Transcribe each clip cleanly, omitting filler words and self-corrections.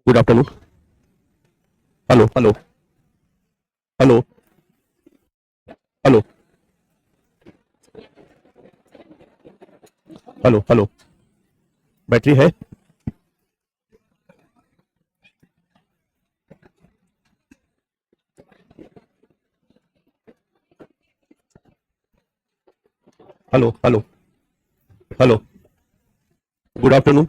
Good afternoon. Hello hello hello hello hello hello. Battery है? Hello hello hello. Good afternoon.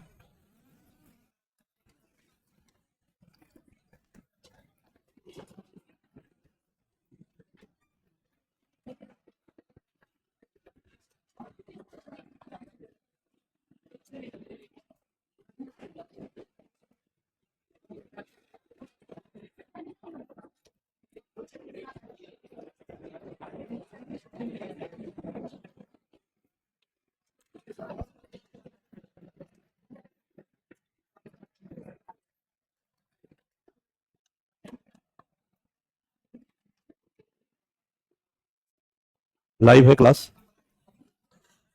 Live है class.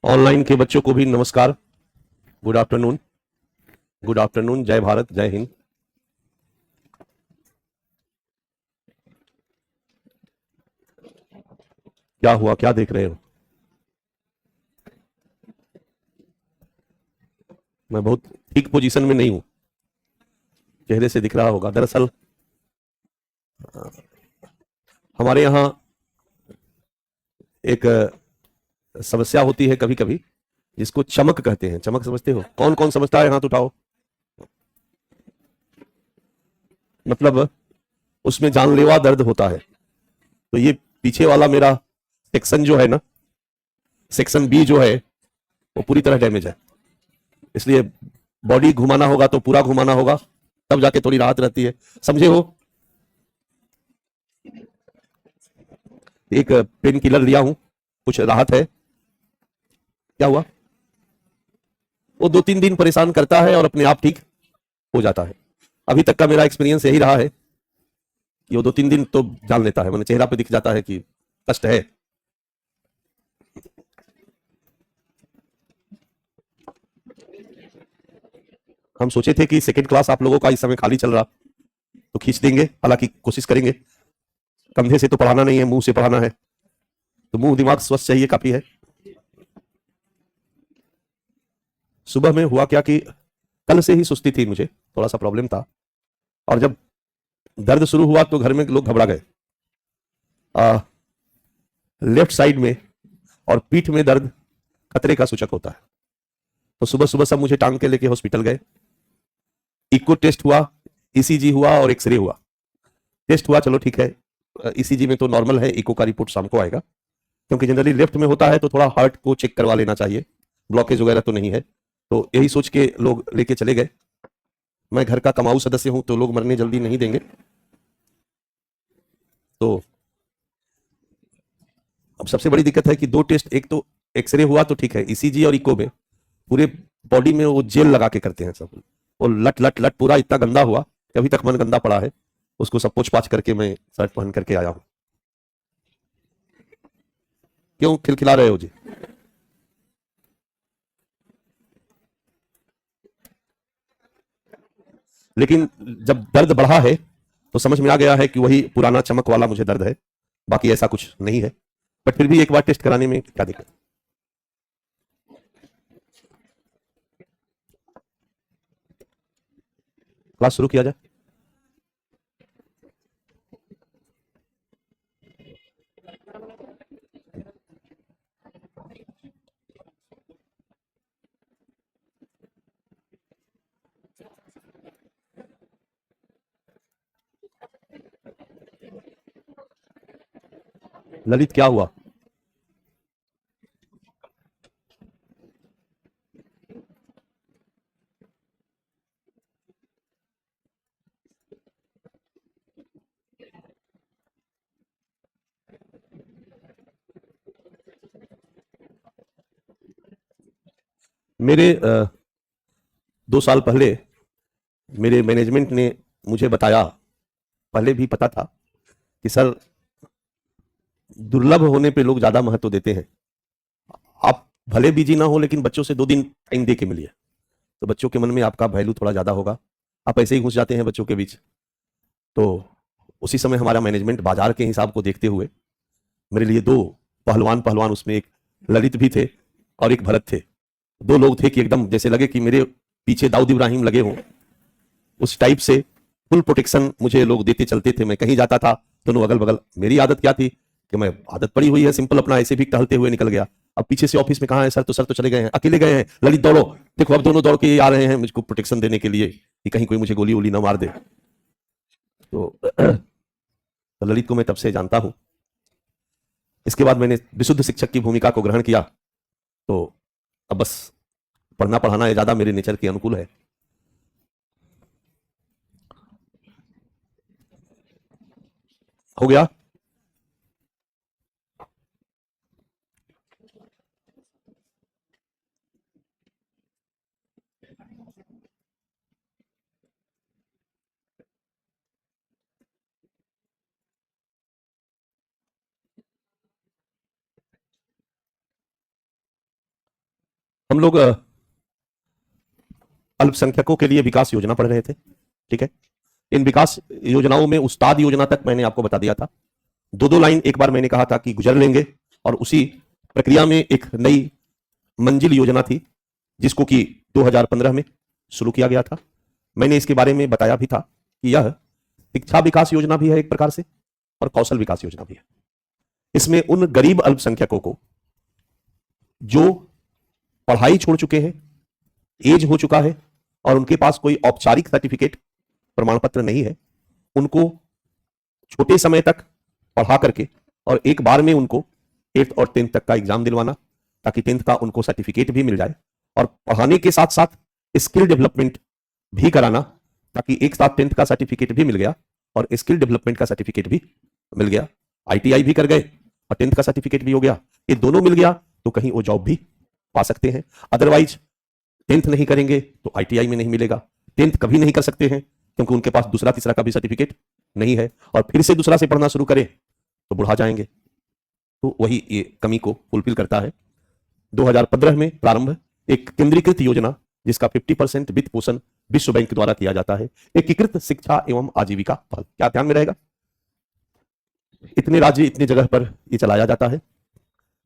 Online के बच्चों को भी नमस्कार। Good afternoon. Good afternoon. जय भारत, जय हिंद। क्या हुआ, क्या देख रहे हो? मैं बहुत ठीक पोजीशन में नहीं हूं, चेहरे से दिख रहा होगा। दरअसल हमारे यहाँ एक समस्या होती है कभी कभी, जिसको चमक कहते हैं। चमक समझते हो? कौन कौन समझता है? हाथ उठाओ। मतलब उसमें जानलेवा दर्द होता है। तो ये पीछे वाला मेरा सेक्शन जो है ना, सेक्शन बी जो है, वो पूरी तरह डैमेज है। इसलिए बॉडी घुमाना होगा तो पूरा घुमाना होगा, तब जाके थोड़ी राहत रहती है। समझे हो? एक पेन किलर लिया हूं, कुछ राहत है। क्या हुआ? वो 2-3 दिन परेशान करता है और अपने आप ठीक हो जाता है। अभी तक का मेरा एक्सपीरियंस यही रहा है कि वो 2-3 दिन तो जान लेता है, मैंने चेहरा पे दिख जाता है कि कष्ट है। हम सोचे थे कि सेकेंड क्लास आप लोगों का इस समय खाली चल रहा तो खींच देंगे, हालांकि कोशिश करेंगे। कंधे से तो पढ़ाना नहीं है, मुंह से पढ़ाना है, तो मुंह दिमाग स्वस्थ चाहिए, काफी है। सुबह में हुआ क्या कि कल से ही सुस्ती थी, मुझे थोड़ा सा प्रॉब्लम था, और जब दर्द शुरू हुआ तो घर में लोग घबरा गए। लेफ्ट साइड में और पीठ में दर्द खतरे का सूचक होता है। तो सुबह सुबह सब मुझे टांग के लेके हॉस्पिटल गए। इको टेस्ट हुआ, ईसीजी हुआ और एक्सरे हुआ। टेस्ट हुआ, चलो ठीक है, ईसीजी में तो नॉर्मल है, इको का रिपोर्ट शाम को आएगा। क्योंकि जनरली लेफ्ट में होता है तो थोड़ा हार्ट को चेक करवा लेना चाहिए, ब्लॉकेज वगैरह तो नहीं है। तो यही सोच के लोग लेके चले गए। मैं घर का कमाऊ सदस्य हूं तो लोग मरने जल्दी नहीं देंगे। तो अब सबसे बड़ी दिक्कत है कि 2 टेस्ट, एक तो एक्सरे हुआ तो ठीक है, ईसीजी और इको में पूरे बॉडी में वो जेल लगा के करते हैं सब। वो लट लट लट पूरा इतना गंदा हुआ कि अभी तक मन गंदा पड़ा है। उसको सब पोछ पाछ करके मैं शर्ट पहन करके आया हूं। क्यों खिलखिला रहे हो जी? लेकिन जब दर्द बढ़ा है तो समझ में आ गया है कि वही पुराना चमक वाला मुझे दर्द है, बाकी ऐसा कुछ नहीं है। बट फिर भी एक बार टेस्ट कराने में क्या दिक्कत? क्लास शुरू किया जाए। ललित क्या हुआ? मेरे 2 साल पहले मेरे मैनेजमेंट ने मुझे बताया, पहले भी पता था, कि सर दुर्लभ होने पे लोग ज्यादा महत्व देते हैं। आप भले बिजी ना हो लेकिन बच्चों से 2 दिन टाइम दे के मिलिए, तो बच्चों के मन में आपका वैल्यू थोड़ा ज्यादा होगा। आप ऐसे ही घुस जाते हैं बच्चों के बीच। तो उसी समय हमारा मैनेजमेंट बाजार के हिसाब को देखते हुए मेरे लिए दो पहलवान, उसमें एक ललित भी थे और एक भरत थे। दो लोग थे कि एकदम जैसे लगे कि मेरे पीछे दाऊद इब्राहिम लगे हों, उस टाइप से फुल प्रोटेक्शन मुझे लोग देते चलते थे। मैं कहीं जाता था, दोनों अगल बगल। मेरी आदत क्या थी कि मैं, आदत पड़ी हुई है सिंपल, अपना ऐसे भी टहलते हुए निकल गया। अब पीछे से ऑफिस में कहाँ है सर, तो सर तो चले गए हैं, अकेले गए हैं, ललित दौड़ो, देखो अब दोनों दौड़ के आ रहे हैं मुझको प्रोटेक्शन देने के लिए कि कहीं कोई मुझे गोली वोली ना मार दे। तो ललित को मैं तब से जानता हूं। इसके बाद मैंने विशुद्ध शिक्षक की भूमिका को ग्रहण किया। तो अब बस पढ़ना पढ़ाना ज्यादा मेरे नेचर के अनुकूल है। हो गया। हम लोग अल्पसंख्यकों के लिए विकास योजना पढ़ रहे थे, ठीक है। इन विकास योजनाओं में उस्ताद योजना तक मैंने आपको बता दिया था। दो दो लाइन एक बार मैंने कहा था कि गुजर लेंगे, और उसी प्रक्रिया में एक नई मंजिल योजना थी जिसको कि 2015 में शुरू किया गया था। मैंने इसके बारे में बताया भी था कि यह शिक्षा विकास योजना भी है एक प्रकार से, और कौशल विकास योजना भी है। इसमें उन गरीब अल्पसंख्यकों को जो पढ़ाई छोड़ चुके हैं, एज हो चुका है, और उनके पास कोई औपचारिक सर्टिफिकेट प्रमाण पत्र नहीं है, उनको छोटे समय तक पढ़ा करके और एक बार में उनको 8th और 10th तक का एग्जाम दिलवाना, ताकि 10th का उनको सर्टिफिकेट भी मिल जाए, और पढ़ाने के साथ साथ स्किल डेवलपमेंट भी कराना, ताकि एक साथ 10th का सर्टिफिकेट भी मिल गया और स्किल डेवलपमेंट का सर्टिफिकेट भी मिल गया। ITI भी कर गए और 10th का सर्टिफिकेट भी हो गया। ये दोनों मिल गया तो कहीं वो जॉब भी पा सकते हैं। अदरवाइज 10th नहीं करेंगे तो ITI में नहीं मिलेगा, 10th कभी नहीं कर सकते हैं क्योंकि उनके पास दूसरा तीसरा का भी सर्टिफिकेट नहीं है, और फिर से दूसरा से पढ़ना शुरू करें तो बुढ़ा जाएंगे। तो वही ये कमी को फुलफिल करता है। 2015 में प्रारंभ एक केंद्रीकृत योजना जिसका 50% वित्त पोषण विश्व बैंक द्वारा किया जाता है, एकीकृत शिक्षा एवं आजीविका पहल। क्या ध्यान में रहेगा? इतने राज्य इतने जगह पर यह चलाया जाता है।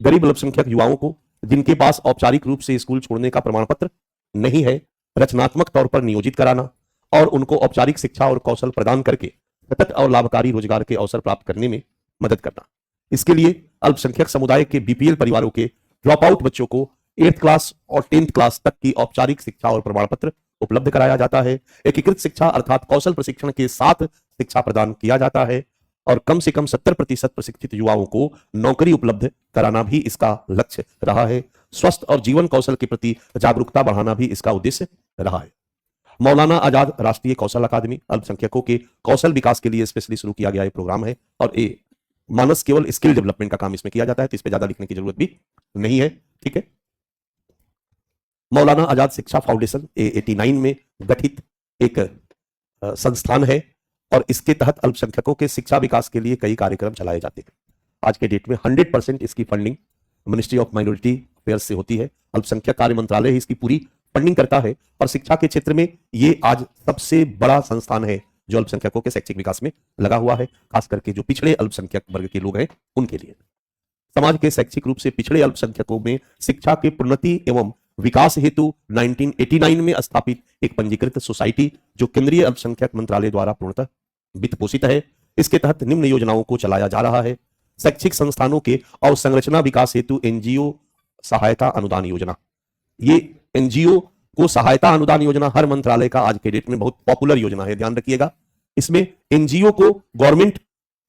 गरीब अल्पसंख्यक युवाओं को जिनके पास औपचारिक रूप से स्कूल छोड़ने का प्रमाण पत्र नहीं है, रचनात्मक तौर पर नियोजित कराना और उनको औपचारिक शिक्षा और कौशल प्रदान करके सतत और लाभकारी रोजगार के अवसर प्राप्त करने में मदद करना। इसके लिए अल्पसंख्यक समुदाय के BPL परिवारों के ड्रॉप आउट बच्चों को 8th क्लास और 10th क्लास तक की औपचारिक शिक्षा और प्रमाण पत्र उपलब्ध कराया जाता है। एकीकृत शिक्षा अर्थात कौशल प्रशिक्षण के साथ शिक्षा प्रदान किया जाता है, और कम से कम 70% प्रशिक्षित युवाओं को नौकरी उपलब्ध कराना भी इसका लक्ष्य रहा है। स्वस्थ और जीवन कौशल के प्रति जागरूकता बढ़ाना भी इसका उद्देश्य रहा है। मौलाना आजाद राष्ट्रीय कौशल अकादमी अल्पसंख्यकों के कौशल विकास के लिए स्पेशली शुरू किया गया एक प्रोग्राम है, और ये मानस केवल स्किल डेवलपमेंट का काम इसमें किया जाता है, तो इस पे ज्यादा लिखने की जरूरत भी नहीं है, ठीक है। मौलाना आजाद शिक्षा फाउंडेशन 89 में गठित एक संस्थान है, और इसके तहत अल्पसंख्यकों के शिक्षा विकास के लिए कई कार्यक्रम चलाए जाते हैं। आज के डेट में 100% इसकी funding ministry of minority affairs से होती है। अल्पसंख्यक कार्य मंत्रालय ही इसकी पूरी फंडिंग करता है, और शिक्षा के क्षेत्र में ये आज सबसे बड़ा संस्थान है जो अल्पसंख्यकों के शैक्षिक विकास में लगा हुआ है, खास करके जो पिछड़े अल्पसंख्यक वर्ग के लोग हैं उनके लिए। समाज के शैक्षिक रूप से पिछड़े अल्पसंख्यकों में शिक्षा के प्रोन्नति एवं विकास हेतु 1989 में स्थापित एक पंजीकृत सोसाइटी जो केंद्रीय अल्पसंख्यक मंत्रालय द्वारा पूर्णतः वित्त पोषित है। इसके तहत निम्न योजनाओं को चलाया जा रहा है। शैक्षिक संस्थानों के अवसंरचना विकास हेतु NGO सहायता अनुदान योजना। ये NGO को सहायता अनुदान योजना हर मंत्रालय का आज के डेट में बहुत पॉपुलर योजना है, ध्यान रखिएगा। इसमें NGO को गवर्नमेंट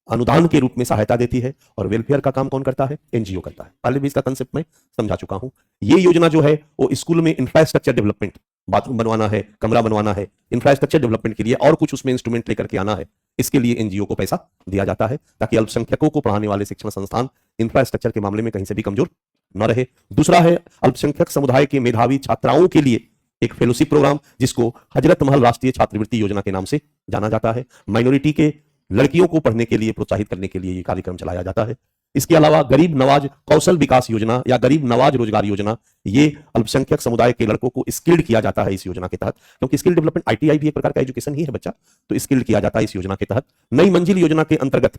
अनुदान के रूप में सहायता देती है, और वेलफेयर का काम कौन करता है? NGO करता है। पहले भी इसका कंसेप्ट मैं समझा चुका हूं। ये योजना जो है वो स्कूल में इंफ्रास्ट्रक्चर डेवलपमेंट, बाथरूम बनवाना है, कमरा बनवाना है, इंफ्रास्ट्रक्चर डेवलपमेंट के लिए और कुछ उसमें इंस्ट्रूमेंट लेकर के आना है, इसके लिए NGO को पैसा दिया जाता है, ताकि अल्पसंख्यकों को पढ़ाने वाले शिक्षण संस्थान इंफ्रास्ट्रक्चर के मामले में कहीं से भी कमजोर न रहे। दूसरा है अल्पसंख्यक समुदाय के मेधावी छात्राओं के लिए एक फेलोशिप प्रोग्राम जिसको हजरत महल राष्ट्रीय छात्रवृत्ति योजना के नाम से जाना जाता है। माइनॉरिटी के लड़कियों को पढ़ने के लिए प्रोत्साहित करने के लिए यह कार्यक्रम चलाया जाता है। इसके अलावा गरीब नवाज कौशल विकास योजना या गरीब नवाज रोजगार योजना, ये अल्पसंख्यक समुदाय के लड़कों को स्किल्ड किया जाता है इस योजना के तहत, क्योंकि स्किल डेवलपमेंट आईटीआई भी एक प्रकार का एजुकेशन ही है बच्चा, तो स्किल्ड किया जाता है इस योजना के तहत। नई मंजिल योजना के अंतर्गत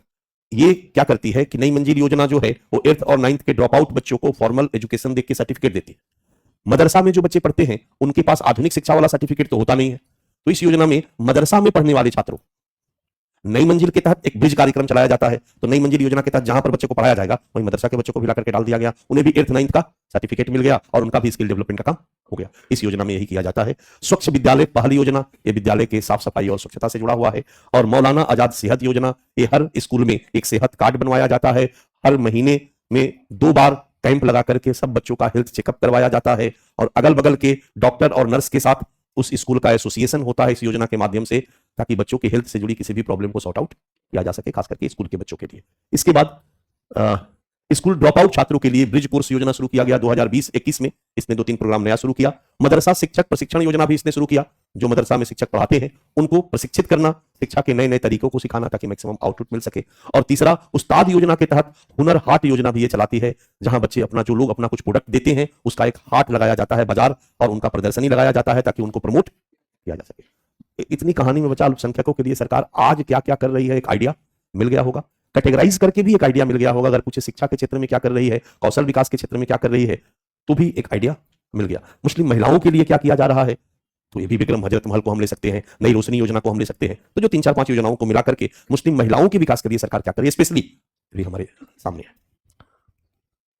ये क्या करती है कि नई मंजिल योजना जो है वो 8th और 9th के ड्रॉप आउट बच्चों को फॉर्मल एजुकेशन देके सर्टिफिकेट देती है। मदरसा में जो बच्चे पढ़ते हैं उनके पास आधुनिक शिक्षा वाला सर्टिफिकेट तो होता नहीं है, तो इस योजना में मदरसा में पढ़ने वाले छात्रों, नई मंजिल के तहत एक ब्रिज कार्यक्रम चलाया जाता है, तो नई मंजिल योजना के तहत जहां पर बच्चे को पढ़ाया जाएगा वहीं मदरसा के बच्चों को भी लाकर के डाल दिया गया, उन्हें भी 8th 9th का सर्टिफिकेट मिल गया और उनका भी स्किल डेवलपमेंट का काम हो गया। इस योजना में यही किया जाता है। स्वच्छ विद्यालय पहल योजना, ये विद्यालय के साफ सफाई और स्वच्छता से जुड़ा हुआ है। और मौलाना आजाद सेहत योजना, ये हर स्कूल में एक सेहत कार्ड बनवाया जाता है, हर महीने में 2 बार कैंप लगा करके सब बच्चों का हेल्थ चेकअप करवाया जाता है और अगल बगल के डॉक्टर और नर्स के साथ उस स्कूल का एसोसिएशन होता है इस योजना के माध्यम से, ताकि बच्चों की हेल्थ से जुड़ी किसी भी प्रॉब्लम को सॉर्ट आउट किया जा सके, खास करके स्कूल के बच्चों के लिए। इसके बाद स्कूल ड्रॉप आउट छात्रों के लिए ब्रिज कोर्स योजना शुरू किया गया 2020-21 में, इसने 2-3 प्रोग्राम नया शुरू किया। मदरसा शिक्षक प्रशिक्षण योजना भी इसने शुरू किया, जो मदरसा में शिक्षक पढ़ाते हैं उनको प्रशिक्षित करना, शिक्षा के नए नए तरीकों को सिखाना ताकि मैक्सिमम आउटपुट मिल सके। और तीसरा, उस्ताद योजना के तहत हुनर हाट योजना भी ये चलाती है, जहां बच्चे अपना जो लोग अपना कुछ प्रोडक्ट देते हैं उसका एक हाट लगाया जाता है बाजार, और उनका प्रदर्शनी लगाया जाता है ताकि उनको प्रमोट किया जा सके। इतनी कहानी में बचा अल्पसंख्यकों के लिए सरकार आज क्या क्या कर रही है, एक आइडिया मिल गया होगा, कैटेगराइज करके भी एक आइडिया मिल गया होगा। अगर कुछ शिक्षा के क्षेत्र में क्या कर रही है, कौशल विकास के क्षेत्र में क्या कर रही है, तो भी एक आइडिया मिल गया। मुस्लिम महिलाओं के लिए क्या किया जा रहा है, तो ये भी विक्रम हजरत महल को हम ले सकते हैं, नई रोशनी योजना को हम ले सकते हैं। तो जो 3-4-5 योजनाओं को मिलाकर के मुस्लिम महिलाओं के विकास के लिए सरकार क्या कर रही है, स्पेशली भी हमारे सामने है।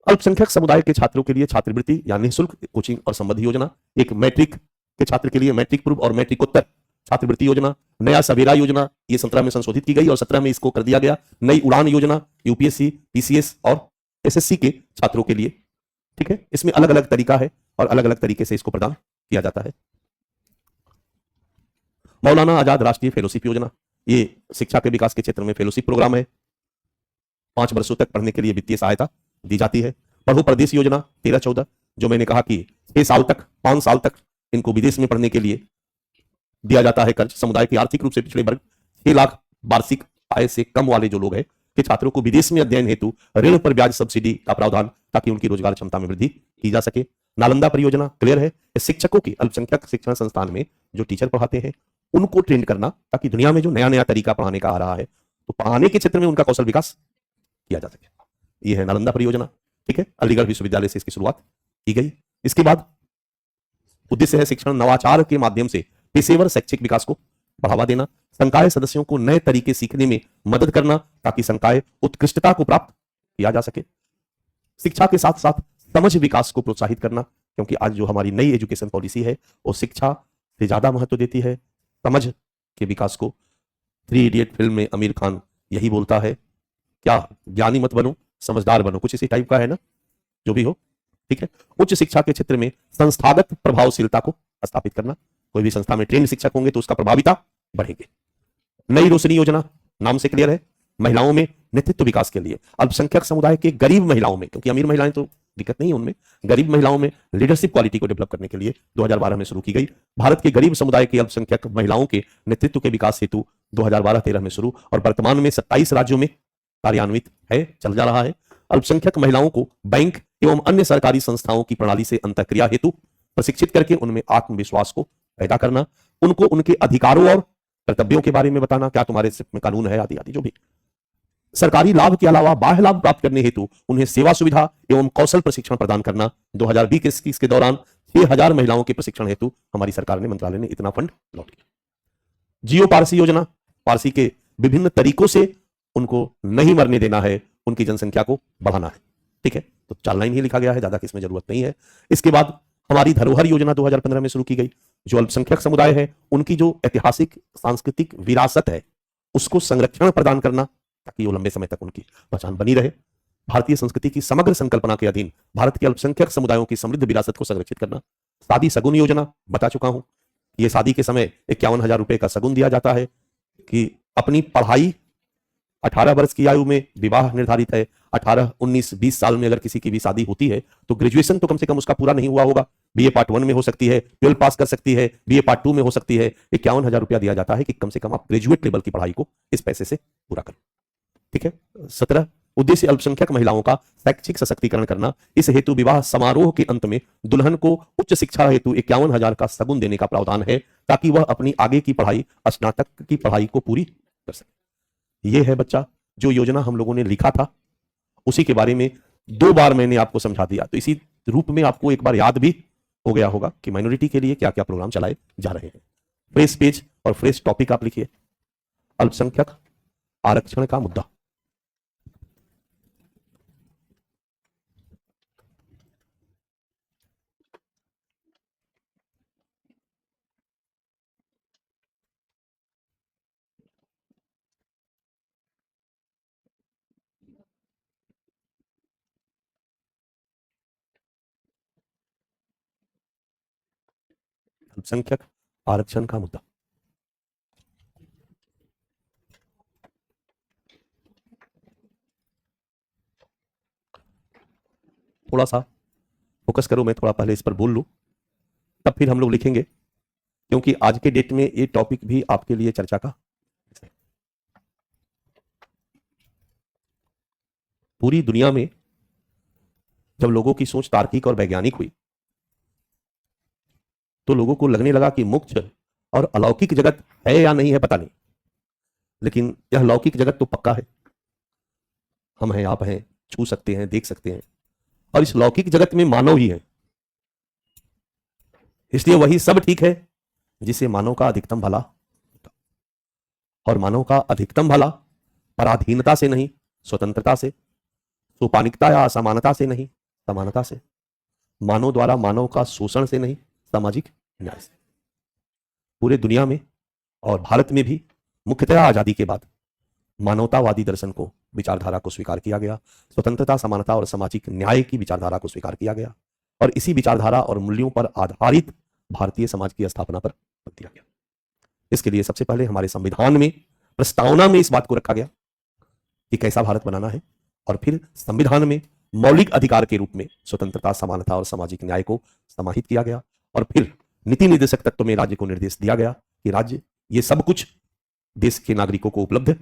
अल्पसंख्यक समुदाय के छात्रों के लिए छात्रवृत्ति या निःशुल्क कोचिंग और संबंधी योजना, एक मैट्रिक के छात्र के लिए मैट्रिक पूर्व और मैट्रिकोत्तर छात्रवृत्ति योजना, नया सवेरा योजना, ये 17 में संशोधित की गई और 17 में इसको कर दिया गया। नई उड़ान योजना, यूपीएससी, पीसीएस और एसएससी के छात्रों के लिए, ठीक है। इसमें अलग अलग तरीका है और अलग अलग तरीके से इसको प्रदान किया जाता है। मौलाना आजाद राष्ट्रीय फेलोशिप योजना, ये शिक्षा के विकास के क्षेत्र में फेलोशिप प्रोग्राम है। 5 वर्षों तक पढ़ने के लिए वित्तीय सहायता दी जाती है। पढ़ो प्रदेश योजना 13-14, जो मैंने कहा कि 6 साल तक 5 साल तक इनको विदेश में पढ़ने के लिए दिया जाता है कर्ज। समुदाय के आर्थिक रूप से पिछड़े वर्ग, 6 लाख वार्षिक आय से कम वाले जो लोग हैं कि छात्रों को विदेश में अध्ययन हेतु ऋण पर ब्याज सब्सिडी का प्रावधान, ताकि उनकी रोजगार क्षमता में वृद्धि की जा सके। नालंदा परियोजना क्लियर है, शिक्षकों की अल्पसंख्यक शिक्षण संस्थान में जो टीचर पढ़ाते हैं उनको ट्रेन करना, ताकि दुनिया में जो नया नया तरीका पढ़ाने का आ रहा है तो पढ़ाने के क्षेत्र में उनका कौशल विकास किया जा सके। यह है नालंदा परियोजना, ठीक है। अलीगढ़ विश्वविद्यालय से इसकी शुरुआत की गई। इसके बाद उद्देश्य है शिक्षण नवाचार के माध्यम से पेशेवर शैक्षिक विकास को बढ़ावा देना, संकाय सदस्यों को नए तरीके सीखने में मदद करना ताकि संकाय उत्कृष्टता को प्राप्त किया जा सके। शिक्षा के साथ साथ समझ विकास को प्रोत्साहित करना, क्योंकि आज जो हमारी नई एजुकेशन पॉलिसी है वो शिक्षा से ज्यादा महत्व देती है समझ के विकास को। 3 इडियट फिल्म में आमिर खान यही बोलता है, क्या ज्ञानी मत बनो समझदार बनो, कुछ इसी टाइप का है ना, जो भी हो, ठीक है। उच्च शिक्षा के क्षेत्र में संस्थागत प्रभावशीलता को स्थापित करना, कोई भी संस्था में ट्रेंड शिक्षक होंगे तो उसका प्रभाविता बढ़ेगी। नई रोशनी योजना नाम से क्लियर है, महिलाओं में नेतृत्व विकास के लिए, अल्पसंख्यक समुदाय के गरीब महिलाओं में, क्योंकि अमीर महिलाएं तो दिक्कत नहीं है उनमें, गरीब महिलाओं में लीडरशिप क्वालिटी को डेवलप करने के लिए 2012 में शुरू की गई। भारत के गरीब समुदाय के अल्पसंख्यक महिलाओं के नेतृत्व के विकास हेतु 2012-13 में शुरू और वर्तमान में 27 राज्यों में कार्यान्वित है, चल जा रहा है। अल्पसंख्यक महिलाओं को बैंक एवं अन्य सरकारी संस्थाओं की प्रणाली से अंतःक्रिया हेतु प्रशिक्षित करके उनमें आत्मविश्वास को पैदा करना, उनको उनके अधिकारों और कर्तव्यों के बारे में बताना, क्या तुम्हारे में कानून है आदि आदि। जो भी सरकारी लाभ के अलावा बाह्य लाभ प्राप्त करने हेतु उन्हें सेवा सुविधा एवं कौशल प्रशिक्षण प्रदान करना। 2020 के दौरान 6000 महिलाओं के प्रशिक्षण हेतु हमारी सरकार ने, मंत्रालय ने इतना फंड अलॉट किया। जियो पारसी योजना, पारसी के विभिन्न तरीकों से उनको नहीं मरने देना है, उनकी जनसंख्या को बढ़ाना है, ठीक है। तो 4 लाइन ही लिखा गया है, ज्यादा की इसमें जरूरत नहीं है। इसके बाद हमारी धरोहर योजना 2015 में शुरू की गई, जो अल्पसंख्यक समुदाय है उनकी जो ऐतिहासिक सांस्कृतिक विरासत है उसको संरक्षण प्रदान करना, ताकि वो लंबे समय तक उनकी पहचान बनी रहे। भारतीय संस्कृति की समग्र संकल्पना के अधीन भारत के अल्पसंख्यक समुदायों की समृद्ध विरासत को संरक्षित करना। शादी सगुन योजना बता चुका हूं, ये शादी के समय 51,000 रुपए का सगुन दिया जाता है कि अपनी पढ़ाई, 18 वर्ष की आयु में विवाह निर्धारित है, 18, 19, 20 साल में अगर किसी की भी शादी होती है तो ग्रेजुएशन तो कम से कम उसका पूरा नहीं हुआ होगा, बीए पार्ट 1 में हो सकती है, 12 पास कर सकती है, बीए पार्ट 2 में हो सकती है। 51,000 रुपया दिया जाता है कि कम से कम आप ग्रेजुएट लेवल की पढ़ाई को इस पैसे से पूरा करें, ठीक है। 17 उद्देश्य अल्पसंख्यक महिलाओं का शैक्षिक सशक्तिकरण करना। इस हेतु विवाह समारोह के अंत में दुल्हन को उच्च शिक्षा हेतु 51,000 का शगुन देने का प्रावधान है, ताकि वह अपनी आगे की पढ़ाई, स्नातक की पढ़ाई को पूरी कर सके। यह है बच्चा जो योजना हम लोगों ने लिखा था, उसी के बारे में 2 बार मैंने आपको समझा दिया। तो इसी रूप में आपको एक बार याद भी हो गया होगा कि माइनॉरिटी के लिए क्या क्या प्रोग्राम चलाए जा रहे हैं। फ्रेश पेज और फ्रेश टॉपिक आप लिखिए, अल्पसंख्यक आरक्षण का मुद्दा। अल्पसंख्यक आरक्षण का मुद्दा। थोड़ा सा फोकस करो, मैं थोड़ा पहले इस पर बोल लूं, तब फिर हम लोग लिखेंगे, क्योंकि आज के डेट में ये टॉपिक भी आपके लिए चर्चा का। पूरी दुनिया में जब लोगों की सोच तार्किक और वैज्ञानिक हुई, तो लोगों को लगने लगा कि मोक्ष और अलौकिक जगत है या नहीं है पता नहीं, लेकिन यह लौकिक जगत तो पक्का है। हम हैं, आप हैं, छू सकते हैं, देख सकते हैं, और इस लौकिक जगत में मानव ही है। इसलिए वही सब ठीक है जिसे मानव का अधिकतम भला, और मानव का अधिकतम भला पराधीनता से नहीं, स्वतंत्रता से, सोपानिकता या असमानता से नहीं, समानता से, मानव द्वारा मानव का शोषण से नहीं, सामाजिक न्याय से। पूरे दुनिया में और भारत में भी मुख्यतः आजादी के बाद मानवतावादी दर्शन को, विचारधारा को स्वीकार किया गया। स्वतंत्रता, समानता और सामाजिक न्याय की विचारधारा को स्वीकार किया गया, और इसी विचारधारा और मूल्यों पर आधारित भारतीय समाज की स्थापना पर बल दिया गया। इसके लिए सबसे पहले हमारे संविधान में, प्रस्तावना में इस बात को रखा गया कि कैसा भारत बनाना है, और फिर संविधान में मौलिक अधिकार के रूप में स्वतंत्रता, समानता और सामाजिक न्याय को समाहित किया गया, और फिर नीति निर्देशक तत्व में राज्य को निर्देश दिया गया कि राज्य ये सब कुछ देश के नागरिकों को उपलब्ध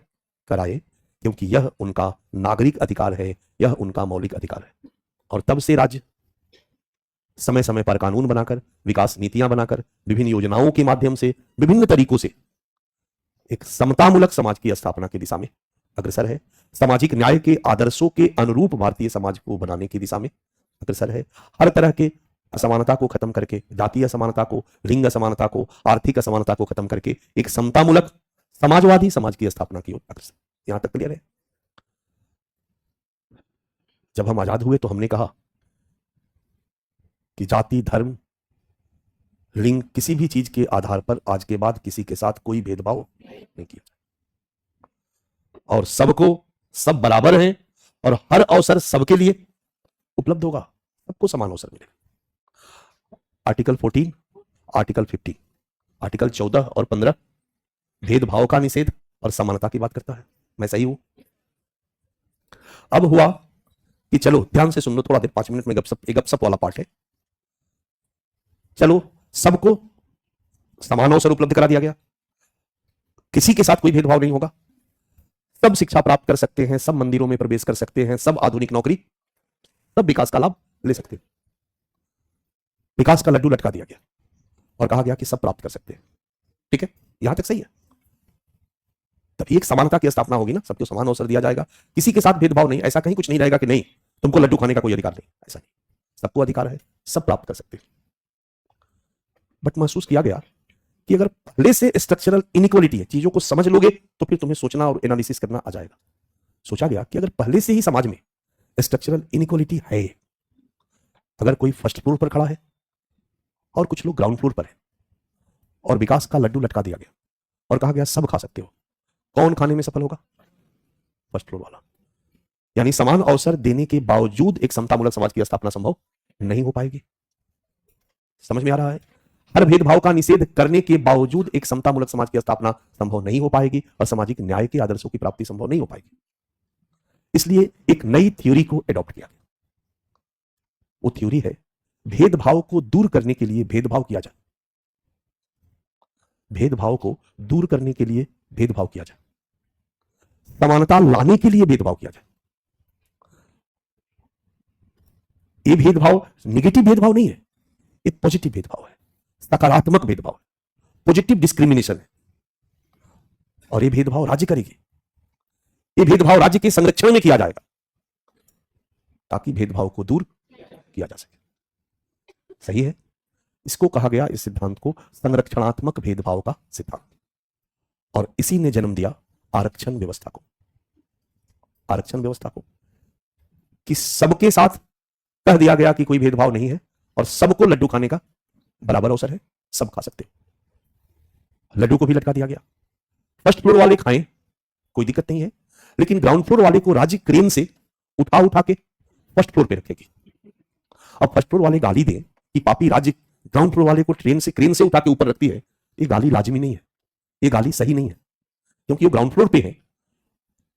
कराए, क्योंकि यह उनका नागरिक अधिकार है, यह उनका मौलिक अधिकार है। और तब से राज्य समय समय पर कानून बनाकर, विकास नीतियां बनाकर, विभिन्न योजनाओं के माध्यम से, विभिन्न तरीकों से एक समतामूलक समाज की स्थापना की दिशा में अग्रसर है। सामाजिक न्याय के आदर्शों के अनुरूप भारतीय समाज को बनाने की दिशा में अग्रसर है। हर तरह के असमानता को खत्म करके, जातीय असमानता को, लिंग असमानता को, आर्थिक असमानता को खत्म करके एक समतामूलक समाजवादी समाज की स्थापना की ओर अग्रसर। यहां तक क्लियर है? जब हम आजाद हुए तो हमने कहा कि जाति, धर्म, लिंग, किसी भी चीज के आधार पर आज के बाद किसी के साथ कोई भेदभाव नहीं किया, और सबको सब बराबर हैं, और हर अवसर सबके लिए उपलब्ध होगा, सबको समान अवसर मिलेगा। आर्टिकल 14, आर्टिकल 15, आर्टिकल 14 और 15 भेदभाव का निषेध और समानता की बात करता है। मैं सही हूं? अब हुआ कि चलो ध्यान से सुन लो, थोड़ा देर, 5 मिनट में गपशप, एक गपशप वाला पार्ट है। चलो, सबको समान अवसर उपलब्ध करा दिया गया, किसी के साथ कोई भेदभाव नहीं होगा, सब शिक्षा प्राप्त कर सकते हैं, सब मंदिरों में प्रवेश कर सकते हैं, सब आधुनिक नौकरी, सब विकास का लाभ ले सकते हैं। विकास का लड्डू लटका दिया गया और कहा गया कि सब प्राप्त कर सकते हैं। ठीक है, यहां तक सही है? तभी एक समानता की स्थापना होगी ना, सबको समान अवसर दिया जाएगा, किसी के साथ भेदभाव नहीं। ऐसा कहीं कुछ नहीं रहेगा कि नहीं तुमको लड्डू खाने का कोई अधिकार नहीं, ऐसा नहीं, सबको अधिकार है, सब प्राप्त कर सकते हैं। बट महसूस किया गया कि अगर पहले से स्ट्रक्चरल इनइक्वालिटी है, चीजों को समझ लोगे तो फिर तुम्हें सोचना और एनालिसिस करना आ जाएगा। सोचा गया कि अगर पहले से ही समाज में स्ट्रक्चरल इनइक्वालिटी है, अगर कोई फर्स्ट फ्लोर पर खड़ा है और कुछ लोग ग्राउंड फ्लोर पर है, और विकास का लड्डू लटका दिया गया और कहा गया सब खा सकते हो, कौन खाने में सफल होगा? फर्स्ट फ्लोर वाला। यानी समान अवसर देने के बावजूद एक समतामूलक समाज की स्थापना संभव नहीं हो पाएगी। समझ में आ रहा है? हर भेदभाव का निषेध करने के बावजूद एक समतामूलक समाज की स्थापना संभव नहीं हो पाएगी, और सामाजिक न्याय के आदर्शों की प्राप्ति संभव नहीं हो पाएगी। इसलिए एक नई थ्योरी को एडॉप्ट किया गया। वो थ्योरी है, भेदभाव को दूर करने के लिए भेदभाव किया जाए, भेदभाव को दूर करने के लिए भेदभाव किया जाए, समानता लाने के लिए भेदभाव किया जाए। ये भेदभाव निगेटिव भेदभाव नहीं है, ये पॉजिटिव भेदभाव है, सकारात्मक भेदभाव है, पॉजिटिव डिस्क्रिमिनेशन है। और ये भेदभाव राज्य करेगी, ये भेदभाव राज्य के संरक्षण में किया जाएगा ताकि भेदभाव को दूर किया जा सके। सही है? इसको कहा गया, इस सिद्धांत को, संरक्षणात्मक भेदभाव का सिद्धांत। और इसी ने जन्म दिया आरक्षण व्यवस्था को। आरक्षण व्यवस्था को कि सबके साथ कह दिया गया कि कोई भेदभाव नहीं है और सबको लड्डू खाने का बराबर अवसर है, सब खा सकते हो। लड्डू को भी लटका दिया गया, फर्स्ट फ्लोर वाले खाएं कोई दिक्कत नहीं है, लेकिन ग्राउंड फ्लोर वाले को राज्य क्रेन से उठा उठा के फर्स्ट फ्लोर पे रखेगी। अब फर्स्ट फ्लोर वाले गाली दें कि पापी राज्य ग्राउंड फ्लोर वाले को क्रेन से उठा के ऊपर रखती है, ये गाली लाजमी नहीं है, ये गाली सही नहीं है, क्योंकि वो ग्राउंड फ्लोर पे है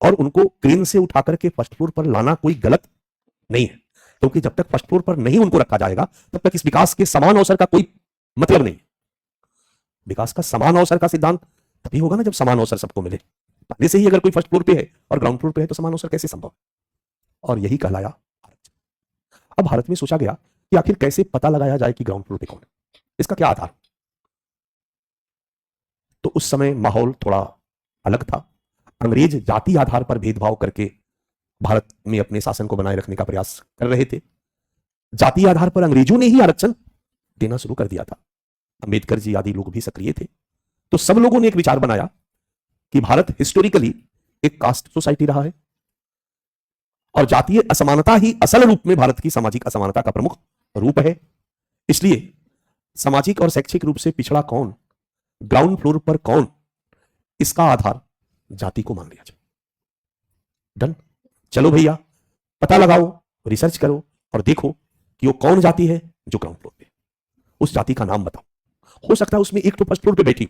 और उनको क्रेन से उठा करके फर्स्ट फ्लोर पर लाना कोई गलत नहीं है, क्योंकि जब तक फर्स्ट फ्लोर पर नहीं उनको रखा जाएगा तब तक इस विकास के समान अवसर का कोई मतलब नहीं। विकास का समान अवसर का सिद्धांत तभी होगा ना जब समान अवसर सबको मिले। पहले से ही अगर कोई फर्स्ट फ्लोर पे है और ग्राउंड फ्लोर पे है तो समान अवसर कैसे संभव? और यही कहलाया आरक्षण। अब भारत में सोचा गया कि आखिर कैसे पता लगाया जाए कि ग्राउंड फ्लोर पे कौन है, इसका क्या आधार? तो उस समय माहौल थोड़ा अलग था। अंग्रेज जाति आधार पर भेदभाव करके भारत में अपने शासन को बनाए रखने का प्रयास कर रहे थे। जाति आधार पर अंग्रेजों ने ही आरक्षण देना शुरू कर दिया था। अंबेडकर जी आदि लोग भी सक्रिय थे। तो सब लोगों ने एक विचार बनाया कि भारत हिस्टोरिकली एक कास्ट सोसाइटी रहा है और जातीय असमानता ही असल रूप में भारत की सामाजिक असमानता का प्रमुख रूप है। इसलिए सामाजिक और शैक्षिक रूप से पिछड़ा कौन, ग्राउंड फ्लोर पर कौन, इसका आधार जाति को मान लिया जाए। डन? चलो भैया, पता लगाओ, रिसर्च करो और देखो कि वो कौन जाति है जो ग्राउंड फ्लोर पे, उस जाति का नाम बताओ। हो सकता है उसमें एक तो फर्स्ट फ्लोर पे बैठी,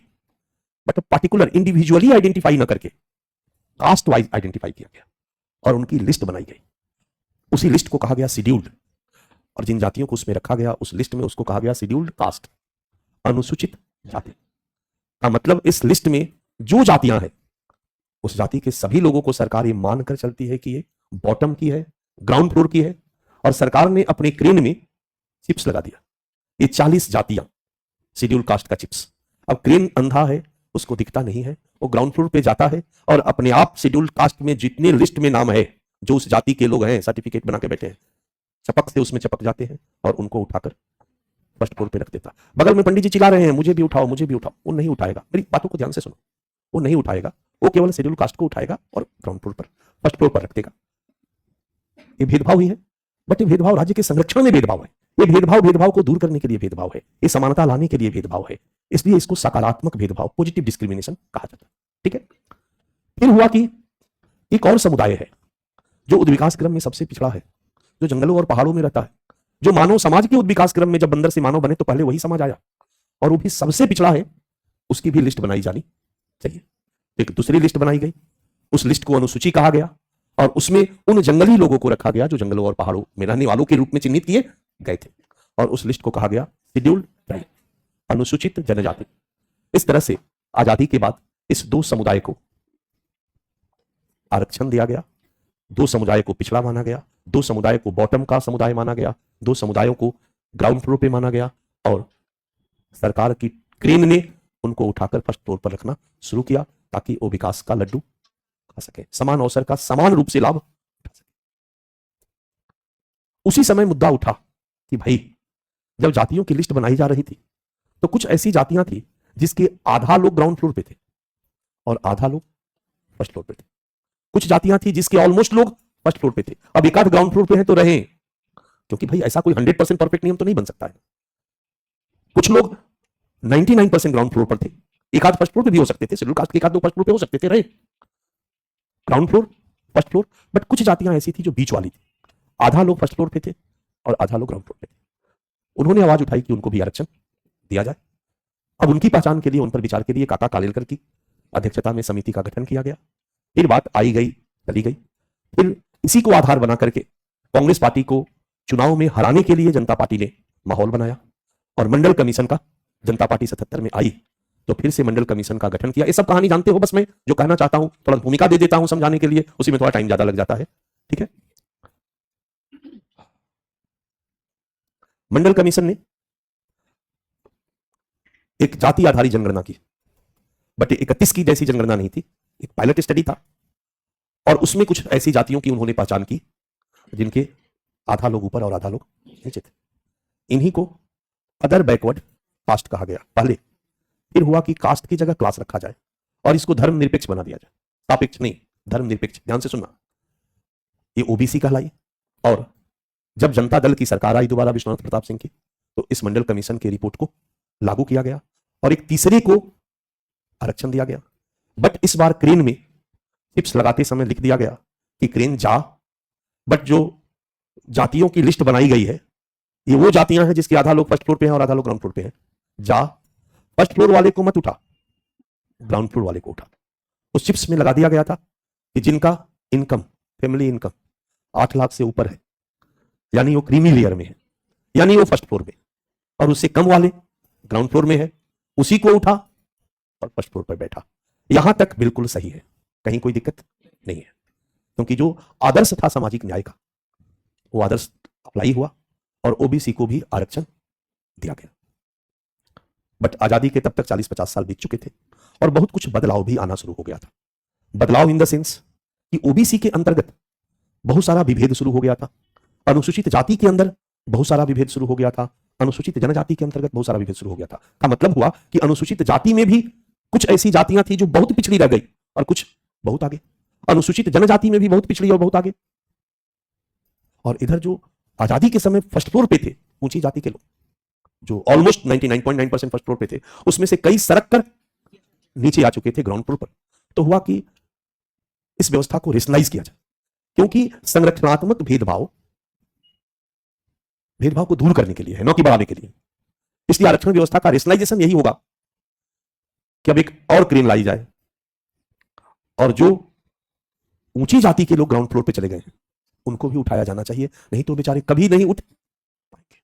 बट पार्टिकुलर इंडिविजुअली आइडेंटिफाई ना करके कास्ट वाइज आइडेंटिफाई किया गया और उनकी लिस्ट बनाई गई। उसी लिस्ट को कहा गया शेड्यूल्ड, और जिन जातियों को उसमें रखा गया उस लिस्ट में उसको कहा गया शेड्यूल्ड कास्ट, अनुसूचित जाति का मतलब इस लिस्ट में जो जातियां हैं उस जाति के सभी लोगों को सरकार ये मानकर चलती है कि ये बॉटम की है, ग्राउंड फ्लोर की है, और सरकार ने अपने क्रेन में चिप्स लगा दिया। ये 40 जातियां शेड्यूल कास्ट का चिप्स। अब क्रेन अंधा है, उसको दिखता नहीं है, वो ग्राउंड फ्लोर पे जाता है और अपने आप शेड्यूल कास्ट में जितने लिस्ट में नाम है जो उस जाति के लोग हैं, सर्टिफिकेट बना के बैठे हैं, चपक से उसमें चपक जाते हैं और उनको उठाकर फर्स्ट फ्लोर पे रख देता। बगल में पंडित जी चिल्ला रहे हैं मुझे भी उठाओ, मुझे भी उठाओ, वो नहीं उठाएगा। मेरी बातों को ध्यान से सुनो, वो नहीं उठाएगा, वो केवल शेड्यूल कास्ट को उठाएगा और ग्राउंड फ्लोर पर, फर्स्ट फ्लोर पर रख देगा। ये भेदभाव ही है, बट ये भेदभाव राज्य के संरक्षण में भेदभाव है। ये भेदभाव को दूर करने के लिए भेदभाव है, ये समानता लाने के लिए भेदभाव है, इसलिए इसको सकारात्मक भेदभाव, पॉजिटिव डिस्क्रिमिनेशन कहा जाता है। ठीक है? फिर हुआ कि एक और समुदाय है जो उद्विकास क्रम में सबसे पिछड़ा है, जो जंगलों और पहाड़ों में रहता है, जो मानव समाज के उद्विकास क्रम में जब बंदर से मानव बने तो पहले वही समाज आया और वो भी सबसे पिछड़ा है, उसकी भी लिस्ट बनाई जानी चाहिए। एक दूसरी लिस्ट बनाई गई, उस लिस्ट को अनुसूची कहा गया और उसमें उन जंगली लोगों को रखा गया जो जंगलों और पहाड़ों में रहने वालों के रूप में चिन्हित किए गए थे, और उस लिस्ट को कहा गया शेड्यूल्ड ट्राइब, अनुसूचित जनजाति। इस तरह से आजादी के बाद इस दो समुदाय को आरक्षण दिया गया, दो समुदाय को पिछड़ा माना गया, दो समुदाय को बॉटम का समुदाय माना गया, दो समुदायों को ग्राउंड फ्लोर पे माना गया, और सरकार की क्रेन ने उनको उठाकर फर्स्ट फ्लोर पर रखना शुरू किया ताकि वो विकास का लड्डू खा सके, समान अवसर का समान रूप से लाभ उठा सके। उसी समय मुद्दा उठा कि भाई जब जातियों की लिस्ट बनाई जा रही थी तो कुछ ऐसी जातियां थी जिसके आधा लोग ग्राउंड फ्लोर पे थे और आधा लोग फर्स्ट फ्लोर पे थे। कुछ जातियां थी जिसके ऑलमोस्ट लोग फर्स्ट फ्लोर पे थे। अब एक आध ग्राउंड फ्लोर पे है तो रहे, क्योंकि भाई ऐसा कोई 100% परफेक्ट नियम तो नहीं बन सकता है। कुछ लोग 99% ग्राउंड फ्लोर पर थे, एक आध फर्स्ट फ्लोर पे भी हो सकते थे, शेड्यूल कास्ट के एक आध दो फर्स्ट फ्लोर पे हो सकते थे, रहे ground floor first floor. But कुछ जातियां ऐसी थी जो बीच वाली थी, आधा लोग फर्स्ट फ्लोर पे थे और आधा लोग ग्राउंड फ्लोर पे थे। उन्होंने आवाज उठाई कि उनको भी आरक्षण दिया जाए। अब उनकी पहचान के लिए, उन पर विचार के लिए काका कालेलकर की अध्यक्षता में समिति का गठन किया गया। फिर बात आई गई चली गई, फिर इसी को आधार बना करके कांग्रेस पार्टी को चुनाव में हराने के लिए जनता पार्टी ने माहौल बनाया और मंडल कमीशन का, जनता पार्टी 77 में आई तो फिर से मंडल कमीशन का गठन किया। ये सब कहानी जानते हो, बस मैं जो कहना चाहता हूं थोड़ा भूमिका दे देता हूं समझाने के लिए, उसी में थोड़ा टाइम ज्यादा लग जाता है। ठीक है? मंडल कमीशन ने एक जाति आधारित जनगणना की, बट 31 की जैसी जनगणना नहीं थी, एक पायलट स्टडी था, और उसमें कुछ ऐसी जातियों की उन्होंने पहचान की जिनके आधा लोग ऊपर और आधा लोग नीचे थे। इन्हीं को अदर बैकवर्ड कास्ट कहा गया पहले, फिर हुआ कि कास्ट की जगह क्लास रखा जाए और इसको धर्मनिरपेक्ष बना दिया जाए, सापेक्ष नहीं, धर्मनिरपेक्ष। ध्यान से सुनना, ये ओबीसी कहलाई। और जब जनता दल की सरकार आई दोबारा विश्वनाथ प्रताप सिंह की, तो इस मंडल कमीशन की रिपोर्ट को लागू किया गया और एक तीसरे को आरक्षण दिया गया। बट इस बार क्रेन में टिप्स लगाते समय लिख दिया गया कि क्रेन जा, बट जो जातियों की लिस्ट बनाई गई है ये वो जातियां हैं जिसके आधा लोग फर्स्ट फ्लोर पे हैं और आधा लोग ग्राउंड फ्लोर पे हैं। जा, फर्स्ट फ्लोर वाले को मत उठा, ग्राउंड फ्लोर वाले को उठा। उस चिप्स में लगा दिया गया था कि जिनका इनकम, फैमिली इनकम 8 लाख से ऊपर है, यानी वो क्रीमी लेयर में है, यानी वो फर्स्ट फ्लोर में, और उससे कम वाले ग्राउंड फ्लोर में है, उसी को उठा और फर्स्ट फ्लोर पर बैठा। यहां तक बिल्कुल सही है, कहीं कोई दिक्कत नहीं है, क्योंकि जो आदर्श था सामाजिक न्याय का वो आदर्श अप्लाई हुआ और ओबीसी को भी आरक्षण दिया गया। बट आजादी के तब तक 40-50 साल बीत चुके थे और बहुत कुछ बदलाव भी आना शुरू हो गया था। बदलाव इन द सेंस कि ओबीसी के अंतर्गत बहुत सारा विभेद शुरू हो गया था, अनुसूचित जाति के अंदर बहुत सारा विभेद शुरू हो गया था, अनुसूचित जनजाति के अंतर्गत बहुत सारा विभेद शुरू हो गया था। का मतलब हुआ कि अनुसूचित जाति में भी कुछ ऐसी जातियां थी जो बहुत पिछड़ी रह गई और कुछ बहुत आगे, अनुसूचित जनजाति में भी बहुत पिछड़ी और बहुत आगे, और इधर जो आजादी के समय फर्स्ट फ्लोर पे थे ऊंची जाति के लोग, जो ऑलमोस्ट 99.9% फर्स्ट फ्लोर पे थे, उसमें से कई सरक कर नीचे आ चुके थे ग्राउंड फ्लोर पर। तो हुआ कि इस व्यवस्था को रेशनलाइज किया जाए, क्योंकि संरचनात्मक भेदभाव को दूर करने के लिए है, न कि बढ़ाने के लिए। इसलिए आरक्षण व्यवस्था का रेशनलाइजेशन यही होगा कि अब एक और क्रेन लाई जाए और जो ऊंची जाति के लोग ग्राउंड फ्लोर पे चले गए हैं उनको भी उठाया जाना चाहिए, नहीं तो बेचारे कभी नहीं उठ पाएंगे।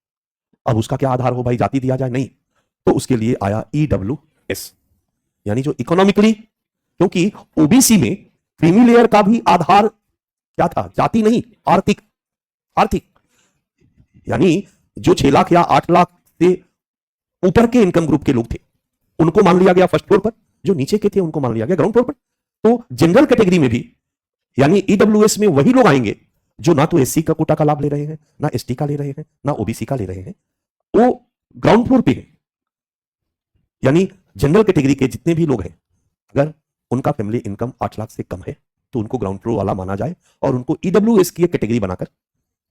अब उसका क्या आधार हो भाई, जाति दिया जाए? नहीं, तो उसके लिए आया ईडब्ल्यूएस, यानी जो इकोनॉमिकली, क्योंकि ओबीसी में क्रीमी लेयर का भी आधार क्या था, जाति नहीं, आर्थिक, यानी जो 6 लाख या 8 लाख से ऊपर के इनकम ग्रुप के लोग थे उनको मान लिया गया फर्स्ट फ्लोर पर, जो नीचे के थे उनको मान लिया गया ग्राउंड फ्लोर पर। तो जनरल कैटेगरी में भी, यानी ईडब्ल्यूएस में वही लोग आएंगे जो ना तो एससी का कोटा का लाभ ले रहे हैं, ना एसटी का ले रहे हैं, ना ओबीसी का ले रहे हैं, वो ग्राउंड फ्लोर पे है। यानी जनरल कैटेगरी के जितने भी लोग हैं, अगर उनका फैमिली इनकम 8 लाख से कम है तो उनको ग्राउंड फ्लोर वाला माना जाए और उनको ईडब्ल्यूएस की कैटेगरी बनाकर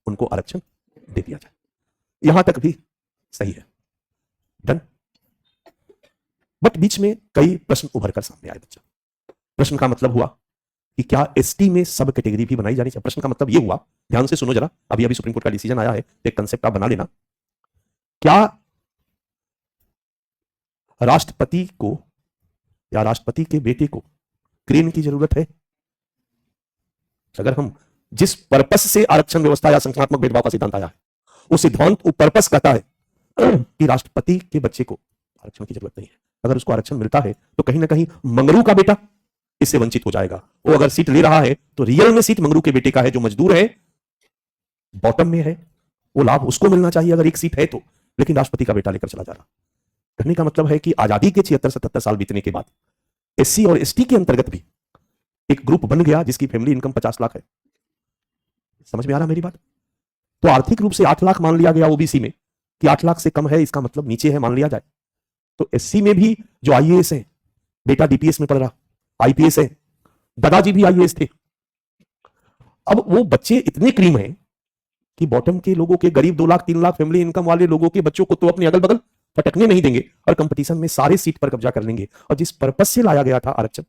उनको आरक्षण दे दिया जाए। यहां तक भी सही है, डन। बट बीच में कई प्रश्न उभर कर सामने आए बच्चा। प्रश्न का मतलब हुआ कि क्या एसटी में सब कैटेगरी भी बनाई जानी चाहिए? प्रश्न का मतलब यह हुआ, ध्यान से सुनो जरा, अभी सुप्रीम कोर्ट का डिसीजन आया है, एक कंसेप्ट आप बना लेना। क्या राष्ट्रपति को या राष्ट्रपति के बेटे को क्रेन की जरूरत है? अगर हम जिस पर्पस से आरक्षण व्यवस्था या संख्यात्मक भेदभाव का सिद्धांत आया है, वो सिद्धांत, वो पर्पस कहता है कि राष्ट्रपति के बच्चे को आरक्षण की जरूरत नहीं है। अगर उसको आरक्षण मिलता है तो कहीं ना कहीं मंगरू का बेटा इससे वंचित हो जाएगा। वो अगर सीट ले रहा है तो रियल में सीट मंगरू के बेटे का है, जो मजदूर है, बॉटम में है, वो लाभ उसको मिलना चाहिए अगर एक सीट है तो, लेकिन राष्ट्रपति का बेटा लेकर चला जा रहा। कहने का मतलब है कि आजादी के 76-77 साल बीतने के बाद एससी और एसटी के अंतर्गत भी एक ग्रुप बन गया जिसकी फैमिली इनकम 50 लाख है। समझ में आ रहा मेरी बात? तो आर्थिक रूप से 8 लाख मान लिया गया ओबीसी में कि 8 लाख से कम है, इसका मतलब नीचे है मान लिया जाए। तो एससी में भी जो आईएएस है, बेटा डीपीएस में पढ़ रहा, आईपीएस है, दादाजी भी आईएएस थे। अब वो बच्चे इतने क्रीम हैं कि बॉटम के लोगों के, गरीब 2 लाख 3 लाख फैमिली इनकम वाले लोगों के बच्चों को तो अपने अगल बगल पटकने नहीं देंगे और कंपटीशन में सारे सीट पर कब्जा कर लेंगे। और जिस पर्पस से लाया गया था आरक्षण,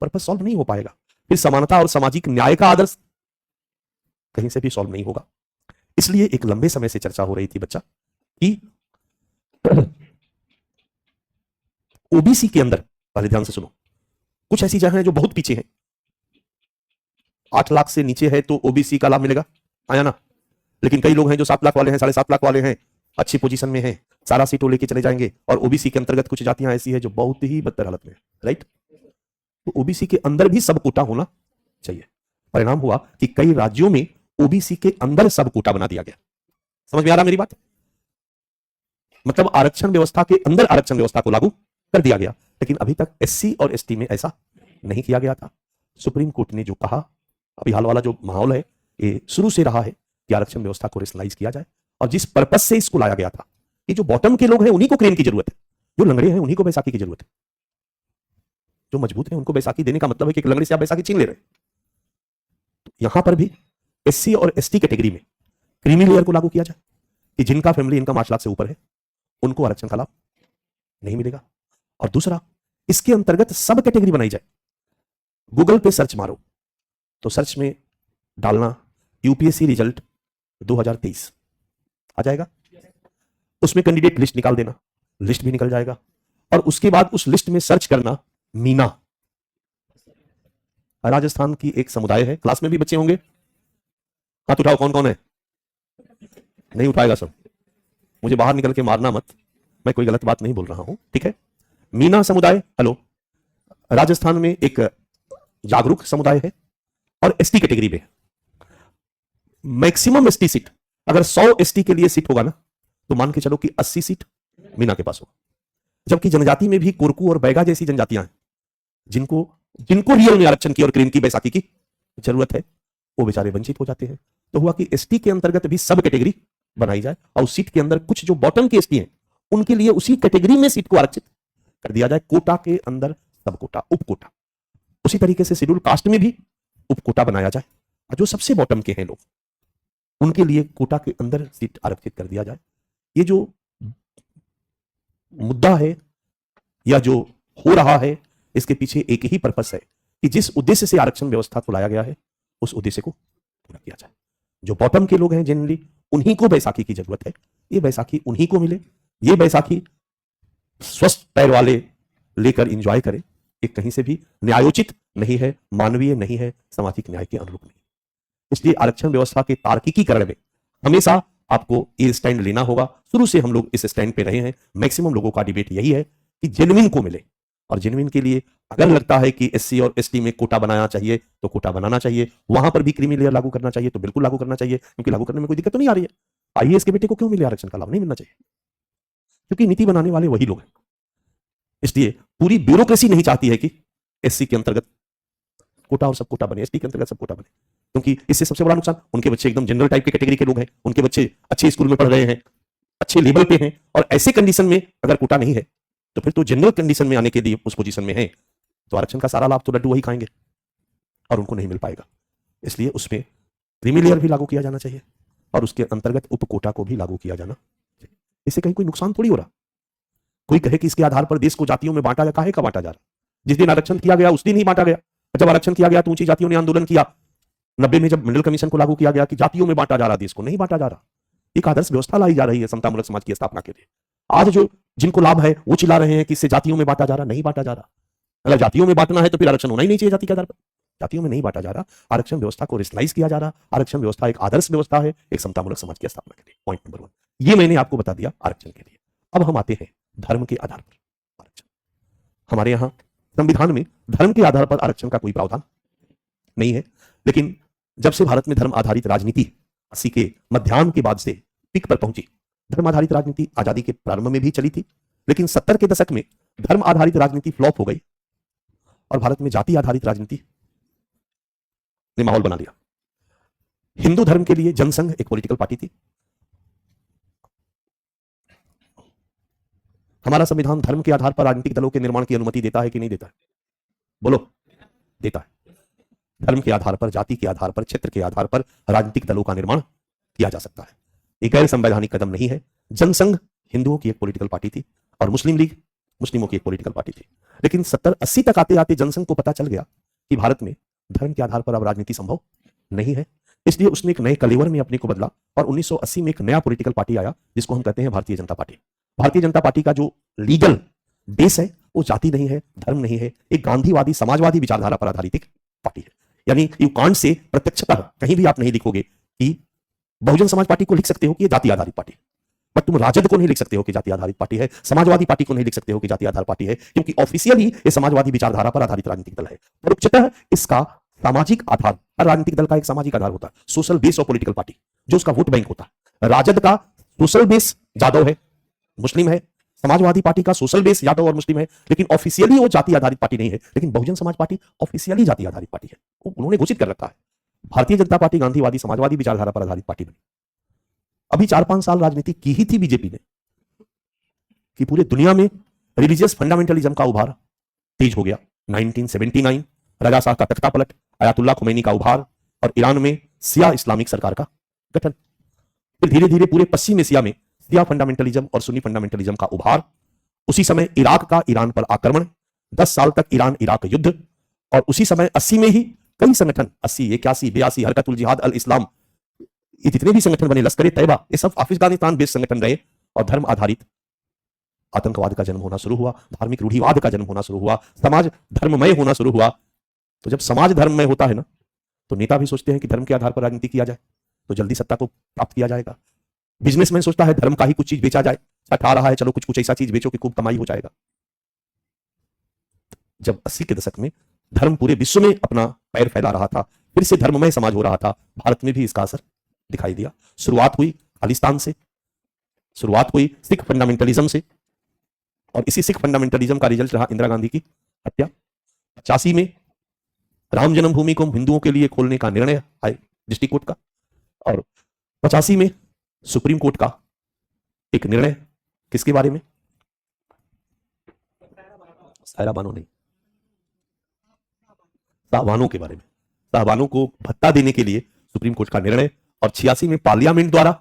पर्पस सॉल्व नहीं हो पाएगा। फिर समानता और सामाजिक न्याय का आदर्श कहीं से भी सॉल्व नहीं होगा। इसलिए एक लंबे समय से चर्चा हो रही थी बच्चा कि ओबीसी के अंदर, पहले ध्यान से सुनो, कुछ ऐसी जगह हैं जो बहुत पीछे हैं। 8 लाख से नीचे है तो ओबीसी का लाभ मिलेगा, आया ना? लेकिन कई लोग हैं जो 7 लाख वाले हैं, 7.5 लाख वाले हैं, अच्छी पोजीशन में हैं, सारा सीटों लेके चले जाएंगे। और ओबीसी के अंतर्गत कुछ जातियां ऐसी है जो बहुत ही बदतर हालत में है, राइट? तो ओबीसी के अंदर भी सब कोटा होना चाहिए। परिणाम हुआ कि कई राज्यों में ओबीसी के अंदर सब कोटा बना दिया गया। समझ में आ रहा मेरी बात? मतलब आरक्षण व्यवस्था के अंदर आरक्षण व्यवस्था को लागू कर दिया गया, लेकिन अभी तक एससी और एसटी में ऐसा नहीं किया गया था। सुप्रीम कोर्ट ने जो कहा, अभी हाल वाला जो माहौल है ये शुरू से रहा है कि आरक्षण व्यवस्था को रेशनलाइज किया जाए, और जिस पर्पस से इसको लाया गया था कि जो बॉटम के लोग हैं उन्हीं को क्रेन की जरूरत है, जो लंगड़े हैं उन्हीं को बैसाखी की जरूरत है, जो मजबूत है उनको बैसाखी देने का मतलब है कि एक लंगड़े से आप बैसाखी छीन ले रहे हैं। तो यहां पर भी एससी और एसटी कैटेगरी में क्रीमी लेयर को लागू किया जाए कि जिनका फैमिली इनकम 8 लाख से ऊपर है उनको आरक्षण का लाभ नहीं मिलेगा। और दूसरा, इसके अंतर्गत सब कैटेगरी बनाई जाए। गूगल पे सर्च मारो तो सर्च में डालना यूपीएससी रिजल्ट 2023 आ जाएगा, उसमें कैंडिडेट लिस्ट निकाल देना, लिस्ट भी निकल जाएगा, और उसके बाद उस लिस्ट में सर्च करना मीना, राजस्थान की एक समुदाय है। क्लास में भी बच्चे होंगे, हाथ उठाओ कौन कौन है। नहीं उठाएगा सब, मुझे बाहर निकल के मारना मत, मैं कोई गलत बात नहीं बोल रहा हूं, ठीक है। मीना समुदाय, हेलो, राजस्थान में एक जागरूक समुदाय है और एसटी कैटेगरी में मैक्सिमम एसटी सीट, अगर 100 एसटी के लिए सीट होगा ना तो मान के चलो कि 80 सीट मीना के पास होगा। जबकि जनजाति में भी कोरकू और बैगा जैसी जनजातियां हैं जिनको रियल में आरक्षण की और क्रेन की बैसाखी की जरूरत है, वो बेचारे वंचित हो जाते हैं। तो हुआ कि एसटी के अंतर्गत भी सब कैटेगरी बनाई जाए और उस सीट के अंदर कुछ जो बॉटम की एसटी हैं उनके लिए उसी कैटेगरी में सीट को आरक्षित कर दिया जाए। कोटा के अंदर सब कोटा, उप कोटा, उसी तरीके से शेड्यूल कास्ट में भी उप कोटा बनाया जाए और जो सबसे बॉटम के हैं लोग उनके लिए कोटा के अंदर सीट आरक्षित कर दिया जाए। ये जो मुद्दा है या जो हो रहा है इसके पीछे एक ही पर्पस है कि जिस उद्देश्य से आरक्षण व्यवस्था को लाया गया है उस उद्देश्य को पूरा किया जाए। जो बॉटम के लोग हैं जनरली उन्हीं को बैसाखी की जरूरत है, ये बैसाखी उन्हीं को मिले, ये बैसाखी स्वस्थ पैर वाले लेकर एंजॉय करें। ये कहीं से भी न्यायोचित नहीं है, मानवीय नहीं है, सामाजिक न्याय के अनुरूप नहीं। इसलिए आरक्षण व्यवस्था के तार्किकीकरण में हमेशा आपको ये स्टैंड लेना होगा। शुरू से हम लोग इस स्टैंड पे रहे हैं। मैक्सिमम लोगों का डिबेट यही है कि जेन्युइन को मिले, और जेन्युइन के लिए अगर लगता है कि एससी और एसटी में कोटा बनाना चाहिए तो कोटा बनाना चाहिए, वहां पर भी क्रीमी लेयर लागू करना चाहिए तो बिल्कुल लागू करना चाहिए, क्योंकि लागू करने में कोई दिक्कत तो नहीं आ रही है। आईएएस के बेटे को क्यों मिले आरक्षण का लाभ? नहीं मिलना चाहिए, क्योंकि नीति बनाने वाले वही लोग हैं। इसलिए पूरी ब्यूरोक्रेसी नहीं चाहती है कि एससी के अंतर्गत कोटा और सब कोटा बने, एसटी के अंतर्गत सब कोटा बने, क्योंकि इससे सबसे बड़ा नुकसान उनके बच्चे एकदम जनरल टाइप के कैटेगरी के लोग हैं, उनके बच्चे अच्छे स्कूल में पढ़ रहे हैं, अच्छे लेवल पे हैं, और ऐसे कंडीशन में अगर कोटा नहीं है तो फिर तो जनरल कंडीशन में आने के लिए उस पोजीशन में है तो आरक्षण का सारा लाभ तो लड्डू वही खाएंगे और उनको नहीं मिल पाएगा। इसलिए उसमें क्रीमी लेयर भी लागू किया जाना चाहिए और उसके अंतर्गत उप कोटा को भी लागू किया जाना चाहिए। इससे कहीं कोई नुकसान थोड़ी हो रहा। कोई कहे कि इसके आधार पर देश को जातियों में बांटा जाता है, का बांटा जा रहा? जिस दिन आरक्षण किया गया उस दिन ही बांटा गया। जब आरक्षण किया गया तो ऊंची जातियों ने आंदोलन किया। 90 में जब मंडल कमीशन को लागू किया गया कि जातियों में बांटा जा रहा, देश को नहीं बांटा जा रहा। एक आदर्श व्यवस्था लाई जा रही है समतामूलक समाज की स्थापना के लिए। आज जो जिनको लाभ है वो चिल्ला रहे हैं कि इससे जातियों में बांटा जा रहा, नहीं बांटा जा रहा। अगर जातियों में बांटना है तो फिर आरक्षण होना ही नहीं चाहिए जाति के आधार पर। जातियों में नहीं बांटा जा रहा, आरक्षण व्यवस्था को रेशनलाइज किया जा रहा। आरक्षण व्यवस्था एक आदर्श व्यवस्था है एक समतामूलक समाज की स्थापना के लिए। पॉइंट नंबर 1 ये मैंने आपको बता दिया आरक्षण के लिए। अब हम आते हैं धर्म के आधार पर आरक्षण। हमारे यहां संविधान में धर्म के आधार पर आरक्षण का कोई प्रावधान नहीं है, लेकिन जब से भारत में धर्म आधारित राजनीति 80 के मध्याह्न के बाद से पीक पर पहुंची। धर्म आधारित राजनीति आजादी के प्रारंभ में भी चली थी, लेकिन 70 के दशक में धर्म आधारित राजनीति फ्लॉप हो गई और भारत में जाति आधारित राजनीति ने माहौल बना लिया। हिंदू धर्म के लिए जनसंघ एक पॉलिटिकल पार्टी थी। हमारा संविधान धर्म के आधार पर राजनीतिक दलों के निर्माण की अनुमति देता है कि नहीं देता है? बोलो, देता है। धर्म के आधार पर, जाति के आधार पर, क्षेत्र के आधार पर राजनीतिक दलों का निर्माण किया जा सकता है। एक गैर संवैधानिक कदम नहीं है। जनसंघ हिंदुओं की एक पॉलिटिकल पार्टी थी और मुस्लिम लीग मुस्लिमों की एक पॉलिटिकल पार्टी थी, लेकिन 70-80 तक आते आते जनसंघ को पता चल गया कि भारत में धर्म के आधार पर अब राजनीति संभव नहीं है। इसलिए उसने एक नए कलेवर में अपने को बदला और 1980 में एक नया पॉलिटिकल पार्टी आया जिसको हम कहते हैं भारतीय जनता पार्टी। भारतीय जनता पार्टी का जो लीगल बेस है वो जाति नहीं है, धर्म नहीं है, एक गांधीवादी समाजवादी विचारधारा पर आधारित एक पार्टी है। यानी यू कांट से प्रत्यक्षतः कहीं भी आप नहीं लिखोगे कि बहुजन समाज पार्टी को लिख सकते हो कि ये जाति आधारित पार्टी, बट तुम राजद को नहीं लिख सकते हो कि जाति आधारित पार्टी है, समाजवादी पार्टी को नहीं लिख सकते हो कि जाति आधारित पार्टी है, क्योंकि ऑफिशियली ये समाजवादी विचारधारा पर आधारित राजनीतिक दल है। परोक्षतः इसका सामाजिक आधार, हर राजनीतिक दल का एक सामाजिक आधार होता है, social base of political party, जो उसका वोट बैंक होता है। राजद का सोशल बेस जादव है, मुस्लिम है, समाजवादी पार्टी का सोशल बेस यादव और मुस्लिम है, लेकिन ऑफिशियली वो जाति आधारित पार्टी नहीं है। लेकिन बहुजन समाज पार्टी ऑफिशियली जाति आधारित पार्टी है, उन्होंने घोषित कर रखा है। भारतीय जनता पार्टी गांधीवादी समाजवादी विचारधारा पर आधारित पार्टी बनी। अभी 4-5 साल राजनीति की ही थी बीजेपी ने कि पूरे दुनिया में रिलीजियस फंडामेंटलिज्म का उभार तेज हो गया। 1979 रजा शाह का तख्ता पलट, आयतुल्ला खुमैनी का उभार और ईरान में शिया इस्लामिक सरकार का गठन। फिर धीरे धीरे पूरे पश्चिम एशिया में शिया फंडामेंटलिज्म और सुन्नी फंडामेंटलिज्म का उभार। उसी समय इराक का ईरान पर आक्रमण, 10 साल तक ईरान इराक युद्ध, और उसी समय 80 में ही कई संगठन, 80, 81, 82, हरकतुल जिहाद अल इस्लाम, ये जितने भी संगठन बने, लश्कर तैयबा, ये सब अफगानिस्तान बेस्ड संगठन रहे और धर्म आधारित आतंकवाद का जन्म होना शुरू हुआ, धार्मिक रूढ़िवाद का जन्म होना शुरू हुआ, समाज धर्ममय होना शुरू हुआ। तो जब समाज धर्ममय होता है ना, तो नेता भी सोचते हैं कि धर्म के आधार पर राजनीति किया जाए तो जल्दी सत्ता को प्राप्त किया जाएगा। बिजनेसमैन सोचता है धर्म का ही कुछ चीज बेचा जाए, ठा रहा है, चलो कुछ कुछ ऐसा चीज बेचो कि खूब कमाई हो जाएगा। जब 80 के दशक में धर्म पूरे विश्व में अपना पैर फैला रहा था, फिर से धर्ममय समाज हो रहा था, भारत में भी इसका असर दिखाई दिया। शुरुआत हुई खालिस्तान से, शुरुआत हुई सिख फंडामेंटलिज्म से, और इसी सिख फंडामेंटलिज्म का रिजल्ट रहा इंदिरा गांधी की हत्या। 85 में राम जन्मभूमि को हिंदुओं के लिए खोलने का निर्णय आए डिस्ट्रिक्ट कोर्ट का, और 85 में सुप्रीम कोर्ट का एक निर्णय किसके बारे में? सायरा बानो नहीं, साहबानों के बारे में। साहबानों को भत्ता देने के लिए सुप्रीम कोर्ट का निर्णय, और 86 में पार्लियामेंट द्वारा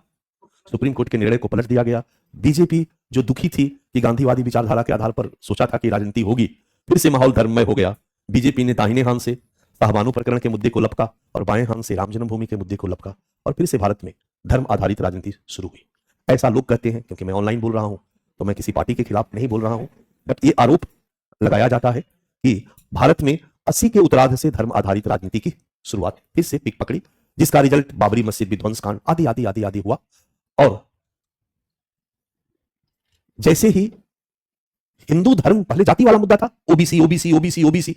सुप्रीम कोर्ट के निर्णय को पलट दिया गया। बीजेपी जो दुखी थी कि गांधीवादी विचारधारा के आधार पर सोचा था कि राजनीति होगी, फिर से माहौल धर्ममय हो गया। बीजेपी ने दाहिने हाथ से साहबानों प्रकरण के मुद्दे को लपका और बाएं हाथ से राम जन्मभूमि के मुद्दे को लपका, और फिर से भारत में धर्म आधारित राजनीति शुरू हुई। ऐसा लोग कहते हैं, क्योंकि मैं ऑनलाइन बोल रहा हूं तो मैं किसी पार्टी के खिलाफ नहीं बोल रहा हूं, बट ये आरोप लगाया जाता है कि भारत में 80 के उत्तरार्ध से धर्म आधारित राजनीति की शुरुआत फिर से पिक पकड़ी, जिसका रिजल्ट बाबरी मस्जिद विध्वंस कांड आदि आदि आदि आदि हुआ। और जैसे ही हिंदू धर्म पहले जाति वाला मुद्दा था, ओबीसी ओबीसी ओबीसी ओबीसी,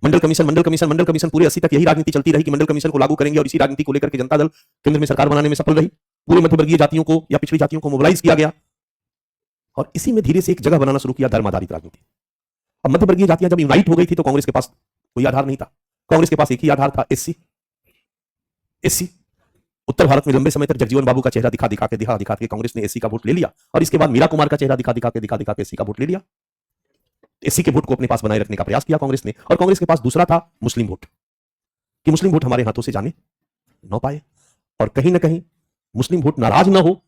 मंडल कमीशन मंडल कमीशन मंडल कमीशन, पूरे 80 तक यही राजनीति चलती रही कि मंडल कमीशन को लागू करेंगे, और इसी राजनीति को लेकर के जनता दल केंद्र में सरकार बनाने में सफल रही। पूरे मध्यवर्गीय जातियों को या पिछड़ी जातियों को मोबिलाइज किया गया, और इसी में धीरे से एक जगह बनाना शुरू किया धर्म आधारित राजनीति। अब मध्यवर्गीय जातियां जब यूनाइट हो गई थी तो कांग्रेस के पास कोई आधार नहीं था। कांग्रेस के पास एक ही आधार था, एससी। उत्तर भारत में लंबे समय तक जगजीवन बाबू का चेहरा दिखा के कांग्रेस ने एससी का वोट ले लिया, और इसके बाद मीरा कुमार का चेहरा दिखा के एससी का वोट ले लिया। एससी के वोट को अपने पास बनाए रखने का प्रयास किया कांग्रेस ने, और कांग्रेस के पास दूसरा था मुस्लिम वोट, कि मुस्लिम वोट हमारे हाथों से जाने न पाए, और कहीं ना कहीं मुस्लिम वोट नाराज ना हो।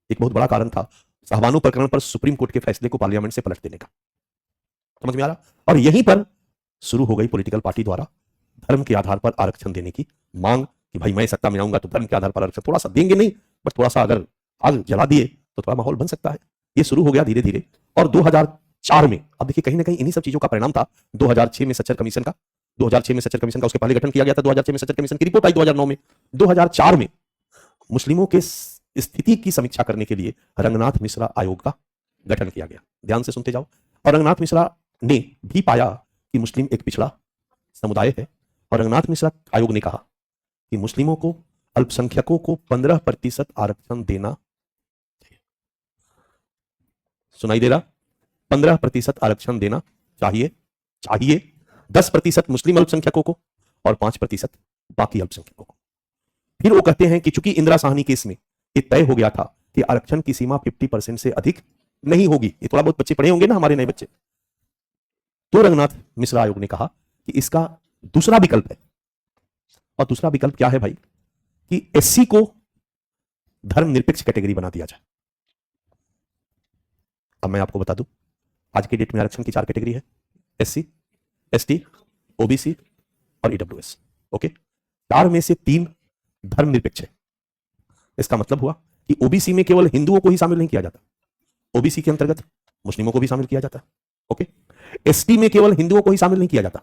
एक बहुत बड़ा कारण था साहबानों प्रकरण पर सुप्रीम कोर्ट के फैसले को पार्लियामेंट से पलट देने का। समझ में आ रहा? और यहीं पर शुरू हो गई पॉलिटिकल पार्टी द्वारा धर्म के आधार पर आरक्षण देने की मांग, कि भाई मैं सत्ता में आऊंगा तो धर्म के आधार पर आरक्षण थोड़ा सा देंगे नहीं, बट थोड़ा सा अगर आग जला दिए तो थोड़ा माहौल बन सकता है। ये शुरू हो गया धीरे धीरे। और 2004 में, अब देखिए कहीं ना कहीं इन्हीं सब चीजों का परिणाम था 2006 में सच्चर कमीशन का। 2006 में सच्चर कमीशन का उसके पहले गठन किया गया था, 2006 में सच्चर कमीशन की रिपोर्ट आई 2009 में। 2004 में मुस्लिमों के स्थिति की समीक्षा करने के लिए रंगनाथ मिश्रा आयोग का गठन किया गया। ध्यान से सुनते जाओ। और रंगनाथ मिश्रा ने भी पाया कि मुस्लिम एक पिछड़ा समुदाय है, और रंगनाथ मिश्रा आयोग ने कहा कि मुस्लिमों को, अल्पसंख्यकों को 15% आरक्षण देना चाहिए। सुनाई दे रहा? 15% आरक्षण देना चाहिए। 10% मुस्लिम अल्पसंख्यकों को और 5% बाकी अल्पसंख्यकों को। फिर वो कहते हैं कि चूंकि इंदिरा साहनी केस में ये तय हो गया था कि आरक्षण की सीमा 50% से अधिक नहीं होगी, ये थोड़ा बहुत बच्चे पढ़े होंगे ना हमारे नए बच्चे, तो रंगनाथ मिश्रा आयोग ने कहा कि इसका दूसरा विकल्प है। और दूसरा विकल्प क्या है भाई? कि एससी को धर्मनिरपेक्ष कैटेगरी बना दिया जाए। अब मैं आपको बता दूं, आज के डेट में आरक्षण की 4 कैटेगरी है, एससी, एसटी, ओबीसी और ईडब्ल्यूएस। ओके, 4 में से 3 धर्मनिरपेक्ष है। इसका मतलब हुआ कि ओबीसी में केवल हिंदुओं को ही शामिल नहीं किया जाता, ओबीसी के अंतर्गत मुस्लिमों को भी शामिल किया जाता है। ओके, एसटी में केवल हिंदुओं को ही शामिल नहीं किया जाता,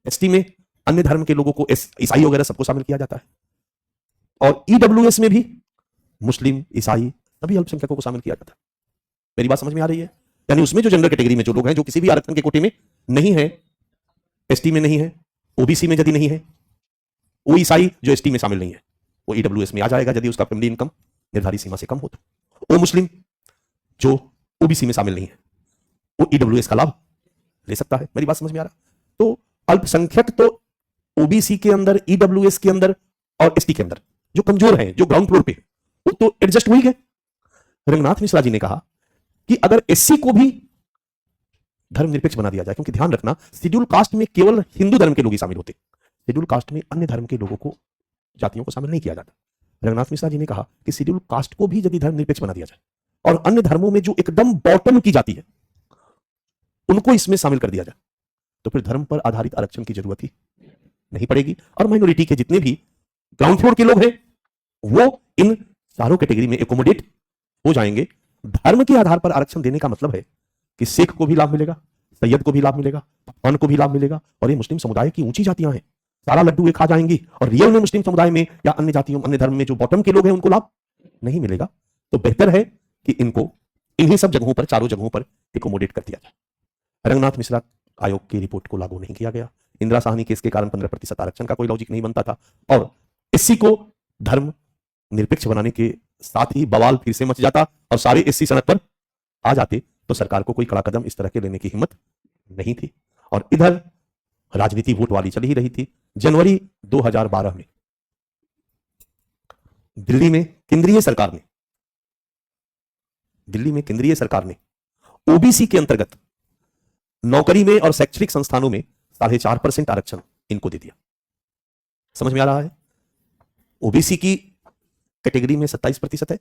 एसटी में अन्य धर्म के लोगों को, ईसाई वगैरह सबको शामिल किया जाता है। और ईडब्ल्यूएस में भी मुस्लिम, ईसाई सभी अल्पसंख्यकों को शामिल किया जाता है। मेरी बात समझ में आ रही है? यानी उसमें जो जेंडर कैटेगरी में जो लोग हैं, जो किसी भी आरक्षण के कोटे में नहीं है, एसटी में नहीं है, ओबीसी में यदि नहीं है, वो ईसाई जो एसटी में शामिल नहीं है वो ईडब्ल्यूएस में आ जाएगा यदि उसका फैमिली इनकम निर्धारित सीमा से कम हो तो। वो मुस्लिम जो ओबीसी में शामिल नहीं है वो ईडब्ल्यूएस का लाभ ले सकता है। मेरी बात समझ में आ रहा? तो अल्पसंख्यक तो ओबीसी के अंदर, ईडब्ल्यूएस के अंदर और एसटी के अंदर जो कमजोर हैं, जो ग्राउंड फ्लोर पे, वो तो एडजस्ट हो ही गए। रंगनाथ मिश्रा जी ने कहा कि अगर एससी को भी धर्मनिरपेक्ष बना दिया जाए, क्योंकि ध्यान रखना शेड्यूल कास्ट में केवल हिंदू धर्म के लोग ही शामिल होते, शेड्यूल कास्ट में अन्य धर्म के लोगों को, जातियों को शामिल नहीं किया जाता। रंगनाथ मिश्रा जी ने कहा कि शेड्यूल कास्ट को भी यदि धर्मनिरपेक्ष बना दिया जाए और अन्य धर्मों में जो एकदम बॉटम की जाति है उनको इसमें शामिल कर दिया जाए, तो फिर धर्म पर आधारित आरक्षण की जरूरत ही नहीं पड़ेगी और माइनॉरिटी के जितने भी ग्राउंड फ्लोर के लोग हैं वो इन चारों कैटेगरी में एकोमोडेट हो जाएंगे। धर्म के आधार पर आरक्षण देने का मतलब है कि सिख को भी लाभ मिलेगा, सैयद को भी लाभ मिलेगा, पठान को भी लाभ मिलेगा, और ये मुस्लिम समुदाय की ऊंची जातियां हैं, सारा लड्डू ये खा जाएंगी और रियल में मुस्लिम समुदाय में या अन्य जातियों, अन्य धर्म में जो बॉटम के लोग हैं उनको लाभ नहीं मिलेगा। तो बेहतर है कि इनको इन्हीं सब जगहों पर, चारों जगहों पर एकोमोडेट कर दिया जाए। रंगनाथ मिश्रा आयोग की रिपोर्ट को लागू नहीं किया गया। इंदिरा साहनी केस के कारण 15% आरक्षण का कोई लॉजिक नहीं बनता था, और एससी को धर्म निरपेक्ष बनाने के साथ ही बवाल फिर से मच जाता और सारे एससी सड़क पर आ जाते, तो सरकार को कोई कड़ा कदम इस तरह के लेने की हिम्मत नहीं थी। और इधर राजनीति वोट वाली चली ही रही थी। जनवरी 2012 में दिल्ली में केंद्रीय सरकार ने ओबीसी के अंतर्गत नौकरी में और शैक्षणिक संस्थानों में 4.5% आरक्षण इनको दे दिया। समझ में आ रहा है? ओबीसी की कैटेगरी में 27% है,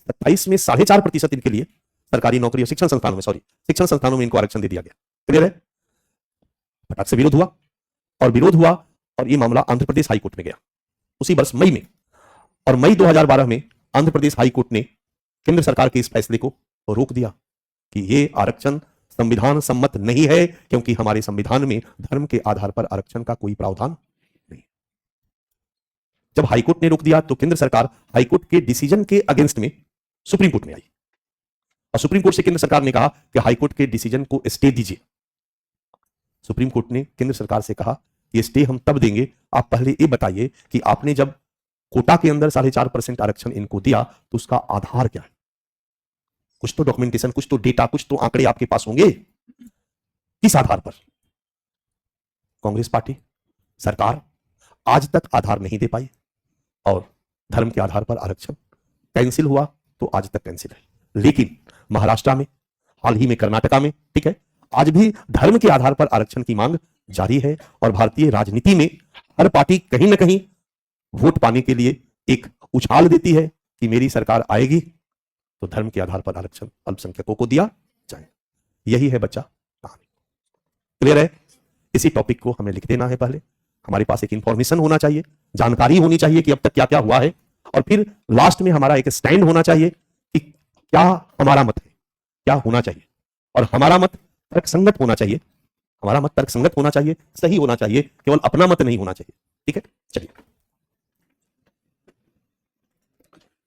27 में 4.5% इनके लिए सरकारी नौकरी और शिक्षण संस्थानों में इनको आरक्षण दे दिया गया। क्लियर है? फटाक से विरोध हुआ और यह मामला आंध्र प्रदेश हाईकोर्ट में गया उसी वर्ष मई में, और मई 2012 में आंध्र प्रदेश हाईकोर्ट ने केंद्र सरकार के इस फैसले को रोक दिया कि यह आरक्षण संविधान सम्मत नहीं है, क्योंकि हमारे संविधान में धर्म के आधार पर आरक्षण का कोई प्रावधान नहीं। जब हाईकोर्ट ने रोक दिया तो केंद्र सरकार हाईकोर्ट के डिसीजन के अगेंस्ट में सुप्रीम कोर्ट में आई, और सुप्रीम कोर्ट से केंद्र सरकार ने कहा कि हाईकोर्ट के डिसीजन को स्टे दीजिए। सुप्रीम कोर्ट ने केंद्र सरकार से कहा यह स्टे हम तब देंगे, आप पहले यह बताइए कि आपने जब कोटा के अंदर 4.5% आरक्षण इनको दिया तो उसका आधार क्या है? कुछ तो डॉक्यूमेंटेशन, कुछ तो डेटा, कुछ तो आंकड़े आपके पास होंगे। किस आधार पर? कांग्रेस पार्टी, सरकार आज तक आधार नहीं दे पाई, और धर्म के आधार पर आरक्षण कैंसिल हुआ तो आज तक कैंसिल है। लेकिन महाराष्ट्र में, हाल ही में कर्नाटका में, ठीक है, आज भी धर्म के आधार पर आरक्षण की मांग जारी है, और भारतीय राजनीति में हर पार्टी कहीं ना कहीं वोट पाने के लिए एक उछाल देती है कि मेरी सरकार आएगी तो धर्म के आधार पर आरक्षण अल्पसंख्यकों को दिया जाए। यही है बच्चा कहानी। क्लियर है? इसी टॉपिक को हमें लिख देना है। पहले हमारे पास एक इंफॉर्मेशन होना चाहिए, जानकारी होनी चाहिए कि अब तक क्या क्या हुआ है, और फिर लास्ट में हमारा एक स्टैंड होना चाहिए कि क्या हमारा मत है, क्या होना चाहिए, और हमारा मत तर्कसंगत होना चाहिए। हमारा मत तर्कसंगत होना चाहिए, सही होना चाहिए, केवल अपना मत नहीं होना चाहिए। ठीक है, चलिए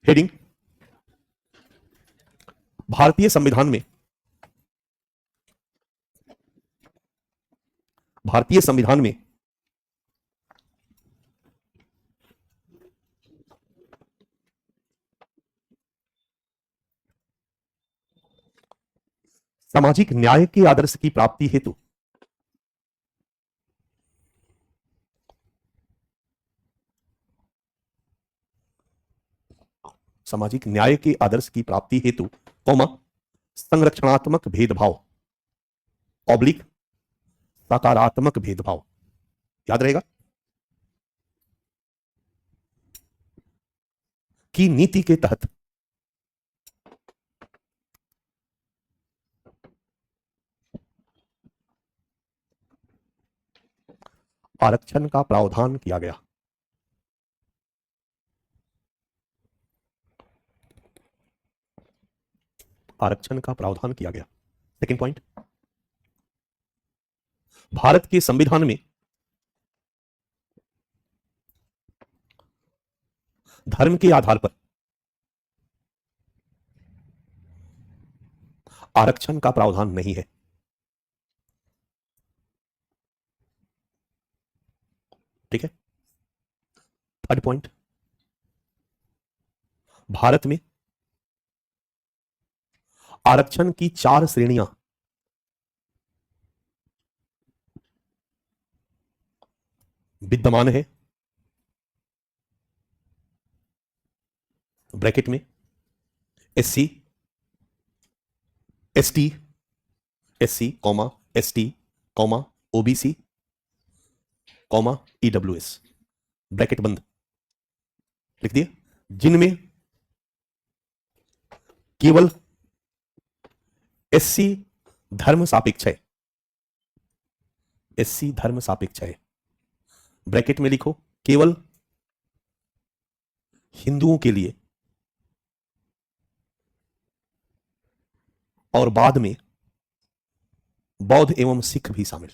हेडिंग, भारतीय संविधान में सामाजिक न्याय के आदर्श की प्राप्ति हेतु सामाजिक न्याय के आदर्श की प्राप्ति हेतु, कौमा, संरक्षणात्मक भेदभाव ऑब्लिक सकारात्मक भेदभाव, याद रहेगा, की नीति के तहत आरक्षण का प्रावधान किया गया। आरक्षण का प्रावधान किया गया। सेकंड पॉइंट, भारत के संविधान में धर्म के आधार पर आरक्षण का प्रावधान नहीं है। ठीक है। थर्ड पॉइंट, भारत में आरक्षण की 4 श्रेणियां विद्यमान है। ब्रैकेट में SC, ST, SC comma ST comma OBC comma EWS, bracket बंद, लिख दिए, जिनमें केवल एससी धर्म सापेक्ष है। एससी धर्म सापेक्ष है, ब्रैकेट में लिखो केवल हिंदुओं के लिए और बाद में बौद्ध एवं सिख भी शामिल,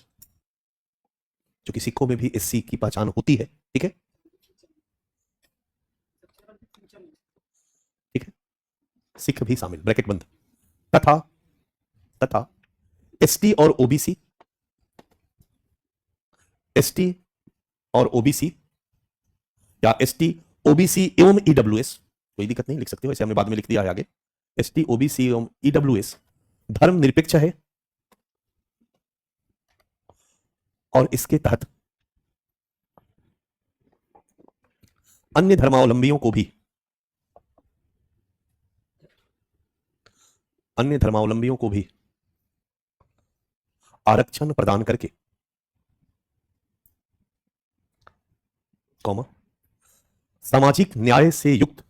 क्योंकि सिखों में भी एससी की पहचान होती है। ठीक है, ठीक है, सिख भी शामिल, ब्रैकेट बंद, तथा एसटी और ओबीसी, एसटी और ओबीसी या एसटी ओबीसी एवं ईडब्ल्यूएस, कोई दिक्कत नहीं, लिख सकते हो, ऐसे हमने बाद में लिख दिया है आगे। एसटी ओबीसी एवं ईडब्ल्यूएस धर्म निरपेक्ष है और इसके तहत अन्य धर्मावलंबियों को भी आरक्षण प्रदान करके कॉमा सामाजिक न्याय से युक्त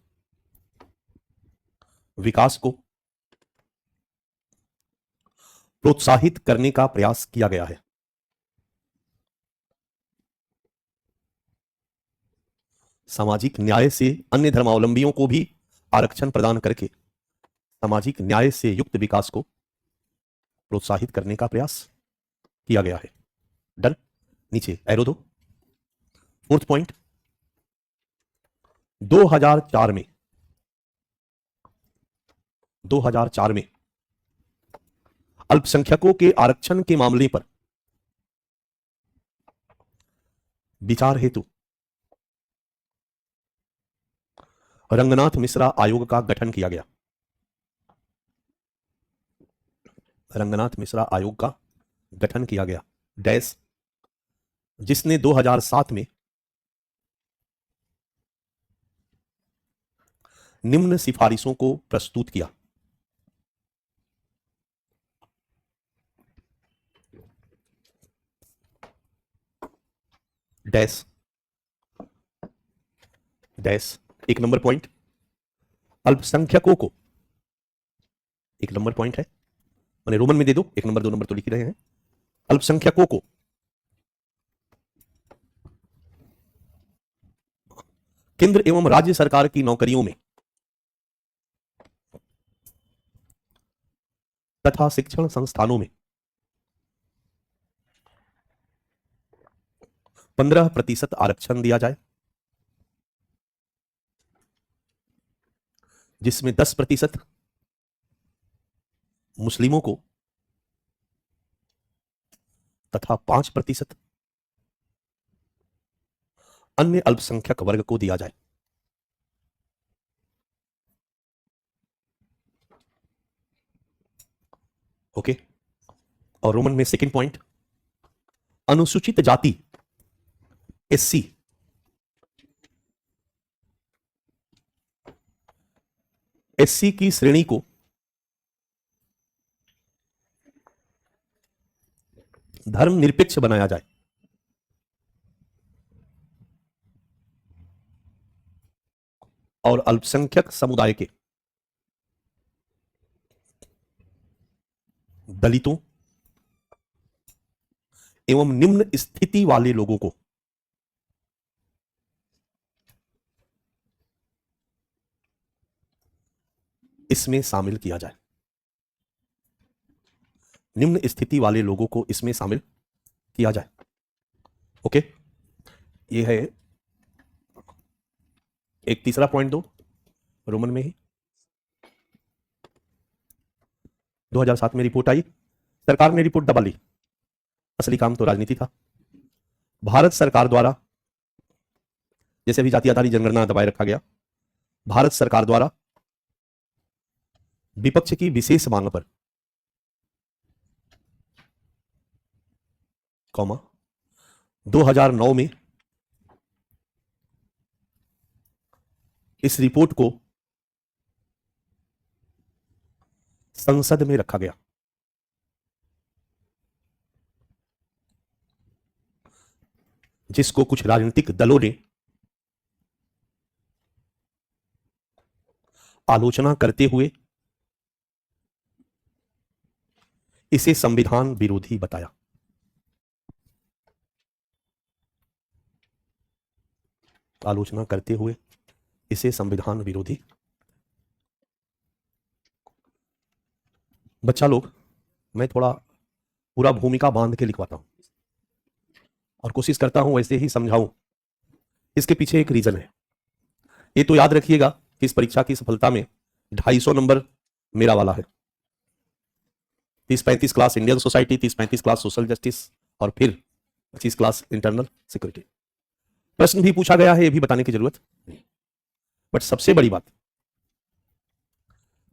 विकास को प्रोत्साहित करने का प्रयास किया गया है। सामाजिक न्याय से अन्य धर्मावलंबियों को भी आरक्षण प्रदान करके सामाजिक न्याय से युक्त विकास को प्रोत्साहित करने का प्रयास किया गया है। डन, नीचे एरो दो। फोर्थ पॉइंट, 2004 में अल्पसंख्यकों के आरक्षण के मामले पर विचार हेतु रंगनाथ मिश्रा आयोग का गठन किया गया। रंगनाथ मिश्रा आयोग का गठन किया गया, डैश, जिसने 2007 में निम्न सिफारिशों को प्रस्तुत किया। डैश डैश, 1 नंबर पॉइंट, अल्पसंख्यकों को, 1 नंबर पॉइंट है, मैंने रोमन में दे दो, 1 नंबर 2 नंबर तो लिख रहे हैं। अल्पसंख्यकों को केंद्र एवं राज्य सरकार की नौकरियों में तथा शिक्षण संस्थानों में 15% आरक्षण दिया जाए, जिसमें 10% मुस्लिमों को तथा 5% अन्य अल्पसंख्यक वर्ग को दिया जाए। ओके, और रोमन में सेकंड पॉइंट, अनुसूचित जाति एससी की श्रेणी को धर्मनिरपेक्ष बनाया जाए। और अल्पसंख्यक समुदाय के दलितों एवं निम्न स्थिति वाले लोगों को इसमें शामिल किया जाए। निम्न स्थिति वाले लोगों को इसमें शामिल किया जाए। ओके, ये है एक तीसरा पॉइंट, दो रोमन में ही 2007 में रिपोर्ट आई, सरकार ने रिपोर्ट दबा ली, असली काम तो राजनीति था। भारत सरकार द्वारा, जैसे अभी जाति आधारित जनगणना दबाए रखा गया, भारत सरकार द्वारा विपक्ष की विशेष मांग पर, कॉमा 2009 में इस रिपोर्ट को संसद में रखा गया। जिसको कुछ राजनीतिक दलों ने आलोचना करते हुए इसे संविधान विरोधी बताया। आलोचना करते हुए इसे संविधान विरोधी। बच्चा लोग, मैं थोड़ा पूरा भूमिका बांध के लिखवाता हूं और कोशिश करता हूं वैसे ही समझाऊं। इसके पीछे एक रीजन है। ये तो याद रखिएगा कि इस परीक्षा की सफलता में 250 नंबर मेरा वाला है। 30-35 class Indian society, 30-35 class social justice और फिर 25 क्लास इंटरनल सिक्योरिटी। प्रश्न भी पूछा गया है, ये भी बताने की जरूरत नहीं। बट सबसे बड़ी बात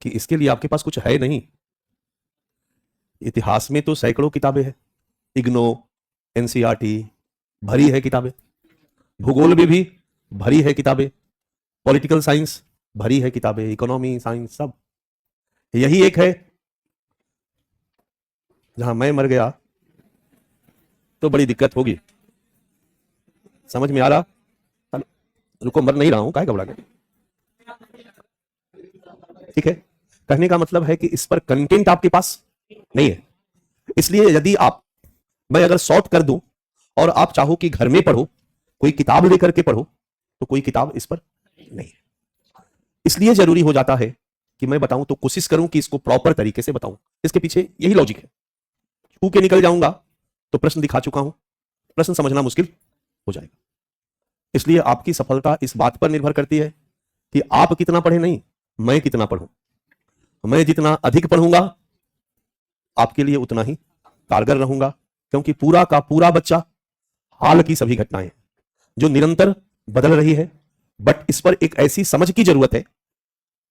कि इसके लिए आपके पास कुछ है नहीं। इतिहास में तो सैकड़ों किताबें हैं, इग्नो, एनसीईआरटी भरी है किताबें, भूगोल में भी भरी है किताबें, पॉलिटिकल साइंस भरी है किताबें, इकोनॉमी साइंस सब। यही एक है जहां मैं मर गया तो बड़ी दिक्कत होगी। समझ में आ रहा? रुको, मर नहीं रहा हूं, काहे घबरा गए? ठीक है, कहने का मतलब है कि इस पर कंटेंट आपके पास नहीं है। इसलिए यदि आप, मैं अगर शॉर्ट कर दूं और आप चाहो कि घर में पढ़ो, कोई किताब लेकर के पढ़ो, तो कोई किताब इस पर नहीं है। इसलिए जरूरी हो जाता है कि मैं बताऊं तो कोशिश करूं कि इसको प्रॉपर तरीके से बताऊं। इसके पीछे यही लॉजिक है। छू के निकल जाऊंगा तो प्रश्न दिखा चुका हूं, प्रश्न समझना मुश्किल हो जाएगा। इसलिए आपकी सफलता इस बात पर निर्भर करती है कि आप कितना पढ़े, नहीं मैं कितना पढ़ूं। मैं जितना अधिक पढ़ूंगा आपके लिए उतना ही कारगर रहूंगा, क्योंकि पूरा का पूरा बच्चा हाल की सभी घटनाएं जो निरंतर बदल रही है। बट इस पर एक ऐसी समझ की जरूरत है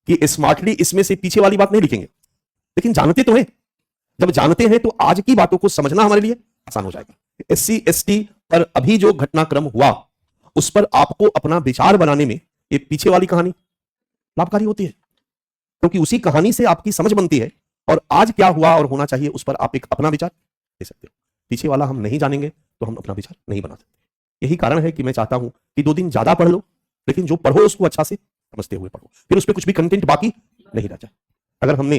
कि स्मार्टली इसमें से पीछे वाली बात नहीं लिखेंगे, लेकिन जानते तो हैं। जब जानते हैं तो आज की बातों को समझना हमारे लिए आसान हो जाएगा। SC ST पर अभी जो घटनाक्रम हुआ उस पर आपको अपना विचार बनाने में ये पीछे वाली कहानी लाभकारी होती है, क्योंकि उसी कहानी से आपकी समझ बनती है और आज क्या हुआ और होना चाहिए उस पर आप एक अपना विचार दे सकते हो। पीछे वाला हम नहीं जानेंगे तो हम अपना विचार नहीं बना सकते। यही कारण है कि मैं चाहता हूं कि 2 दिन ज्यादा पढ़ लो, लेकिन जो पढ़ो उसको अच्छा से समझते हुए पढ़ो, फिर उस पर कुछ भी कंटेंट बाकी नहीं रह जाए। अगर हमने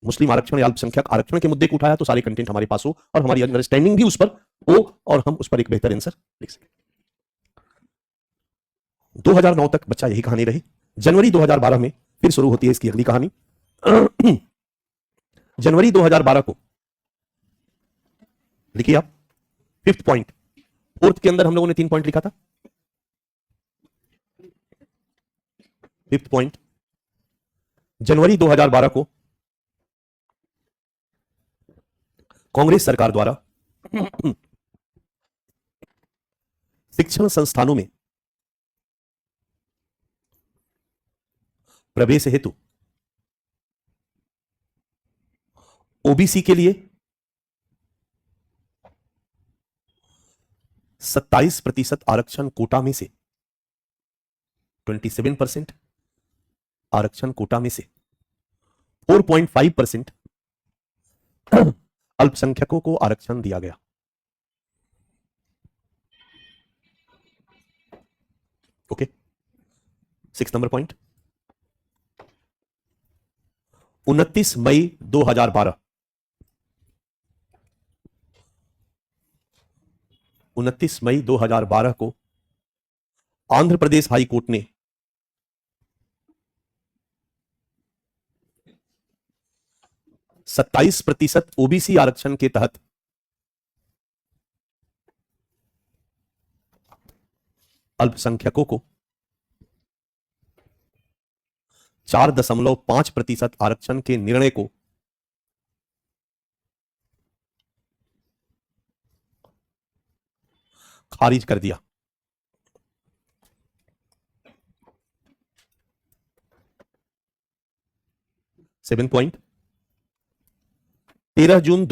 मुस्लिम आरक्षण या अल्पसंख्यक आरक्षण के मुद्दे को उठाया तो सारे कंटेंट हमारे पास हो और हमारी अंडरस्टैंडिंग भी उस पर हो और हम उस पर एक बेहतर आंसर लिख सकें। 2009 तक बच्चा यही कहानी रही। जनवरी 2012 में फिर शुरू होती है इसकी अगली कहानी। जनवरी 2012 को लिखिए आप, 5th पॉइंट। 4th के अंदर हम लोगों ने 3 पॉइंट लिखा था। 5th पॉइंट, जनवरी 2012 को कांग्रेस सरकार द्वारा शिक्षण संस्थानों में प्रवेश हेतु ओबीसी के लिए 27% आरक्षण कोटा में से 27% आरक्षण कोटा में से 4.5% अल्पसंख्यकों को आरक्षण दिया गया। ओके, 6 नंबर पॉइंट, 29 मई 2012, 29 मई 2012 को आंध्र प्रदेश हाई कोर्ट ने 27% ओबीसी आरक्षण के तहत अल्पसंख्यकों को 4.5% आरक्षण के निर्णय को खारिज कर दिया। 7 पॉइंट 13 जून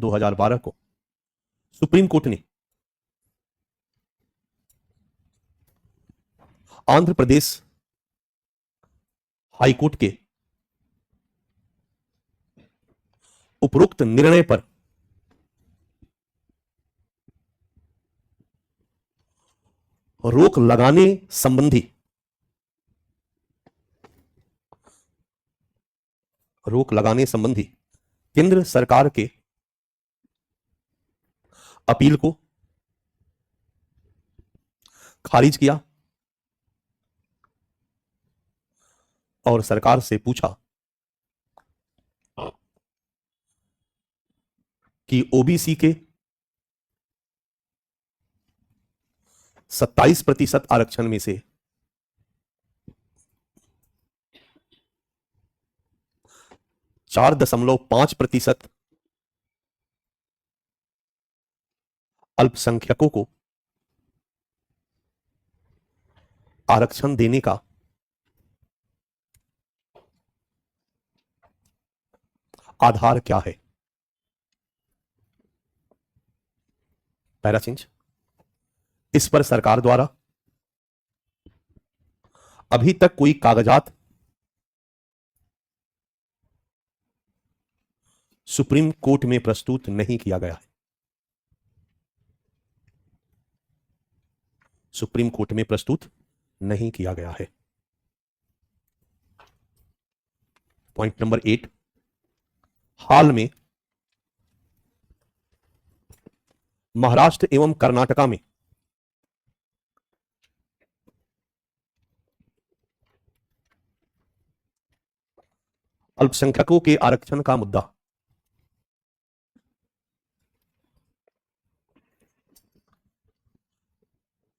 2012 को सुप्रीम कोर्ट ने आंध्र प्रदेश हाईकोर्ट के उपरोक्त निर्णय पर रोक लगाने संबंधी केंद्र सरकार के अपील को खारिज किया और सरकार से पूछा कि ओबीसी के 27% आरक्षण में से 4.5% अल्पसंख्यकों को आरक्षण देने का आधार क्या है। Para change. इस पर सरकार द्वारा अभी तक कोई कागजात सुप्रीम कोर्ट में प्रस्तुत नहीं किया गया है। सुप्रीम कोर्ट में प्रस्तुत नहीं किया गया है। पॉइंट नंबर 8, हाल में महाराष्ट्र एवं कर्नाटका में अल्पसंख्यकों के आरक्षण का मुद्दा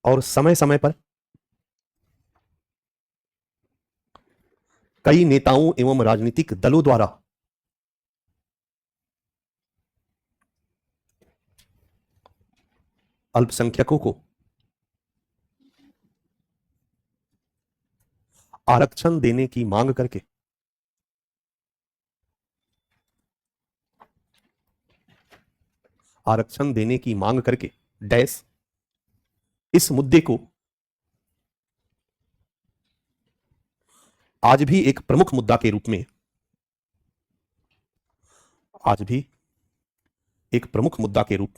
और समय समय पर कई नेताओं एवं राजनीतिक दलों द्वारा अल्पसंख्यकों को आरक्षण देने की मांग करके डैश इस मुद्दे को आज भी एक प्रमुख मुद्दा के रूप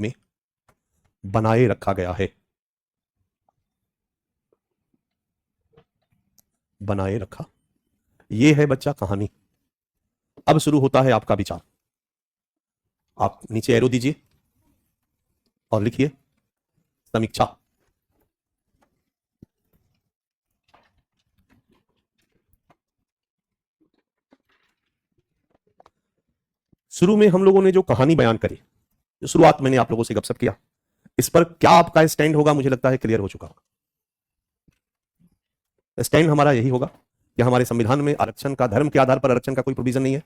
में बनाए रखा गया है। यह है बच्चा कहानी। अब शुरू होता है आपका विचार। आप नीचे एरो दीजिए और लिखिए समीक्षा। शुरू में हम लोगों ने जो कहानी बयान करी, जो शुरुआत मैंने आप लोगों से गपशप किया, इस पर क्या आपका स्टैंड होगा मुझे लगता है क्लियर हो चुका होगा। स्टैंड हमारा यही होगा कि हमारे संविधान में आरक्षण का, धर्म के आधार पर आरक्षण का कोई प्रोविजन नहीं है।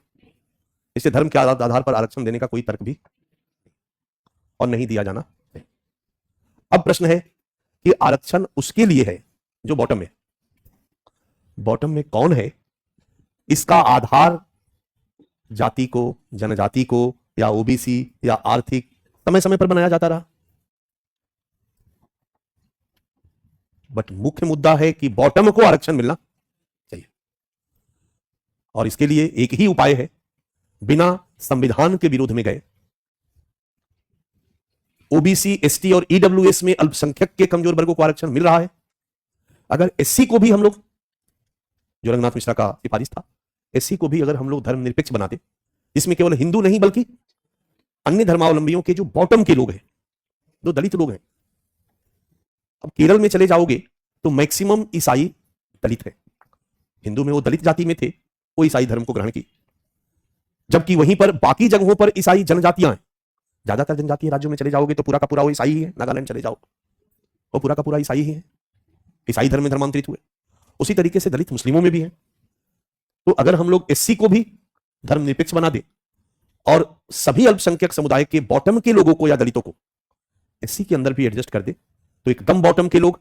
इससे धर्म के आधार पर आरक्षण देने का कोई तर्क भी और नहीं दिया जाना। अब प्रश्न है कि आरक्षण उसके लिए है जो बॉटम में। बॉटम में कौन है? इसका आधार जाति को, जनजाति को, या ओबीसी या आर्थिक समय समय पर बनाया जाता रहा। बट मुख्य मुद्दा है कि बॉटम को आरक्षण मिलना चाहिए और इसके लिए एक ही उपाय है, बिना संविधान के विरोध में गए ओबीसी, एसटी और ईडब्ल्यूएस में अल्पसंख्यक के कमजोर वर्गों को आरक्षण मिल रहा है। अगर एससी को भी हम लोग, जो रंगनाथ मिश्रा का सिफारिश था, एससी को भी अगर हम लोग धर्मनिरपेक्ष बनाते, जिसमें केवल हिंदू नहीं बल्कि अन्य धर्मावलंबियों के जो बॉटम के लोग हैं, जो दलित लोग हैं। अब केरल में चले जाओगे तो मैक्सिमम ईसाई दलित है। हिंदू में वो दलित जाति में थे, वो ईसाई धर्म को ग्रहण की, जबकि वहीं पर बाकी जगहों पर ईसाई जनजातियां हैं। ज्यादातर जनजातीय राज्यों में चले जाओगे तो पूरा का पूरा वो ईसाई ही है। नागालैंड चले जाओ वो पूरा का पूरा ईसाई ही है, ईसाई धर्म में धर्मांतरित हुए। उसी तरीके से दलित मुस्लिमों में भी है। तो अगर हम लोग एससी को भी धर्मनिरपेक्ष बना दे और सभी अल्पसंख्यक समुदाय के बॉटम के लोगों को या दलितों को एससी के अंदर भी एडजस्ट कर दे, तो एकदम बॉटम के लोग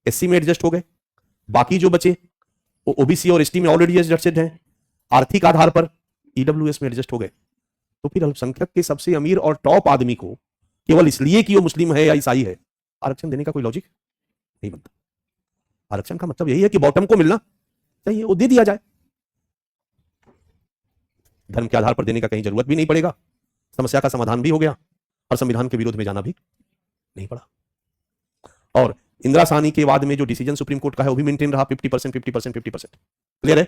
एससी में एडजस्ट हो गए, बाकी जो बचे वो ओबीसी और एसटी में ऑलरेडी एडजस्टेड हैं, आर्थिक आधार पर ईडब्ल्यूएस में एडजस्ट हो गए, तो फिर अल्पसंख्यक के सबसे अमीर और टॉप आदमी को केवल इसलिए कि वो मुस्लिम है या ईसाई है आरक्षण देने का कोई लॉजिक नहीं बनता। आरक्षण का मतलब यही है कि बॉटम को मिलना चाहिए, वो दे दिया जाए, धर्म के आधार पर देने का कहीं जरूरत भी नहीं पड़ेगा, समस्या का समाधान भी हो गया और संविधान के विरोध में जाना भी नहीं पड़ा। और इंदिरा साहनी के बाद में जो डिसीजन सुप्रीम कोर्ट का है वो भी मेंटेन रहा, 50%, 50%, 50%। क्लियर है?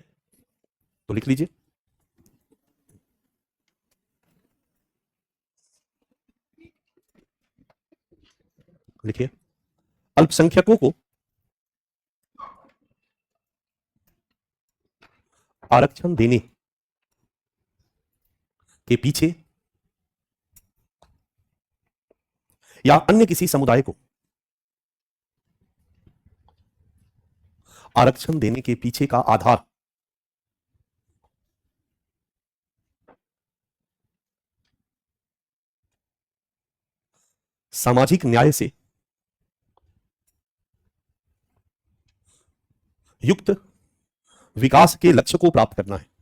तो लिख लीजिए, लिखिए, अल्पसंख्यकों को आरक्षण देने के पीछे या अन्य किसी समुदाय को आरक्षण देने के पीछे का आधार सामाजिक न्याय से युक्त विकास के लक्ष्य को प्राप्त करना है।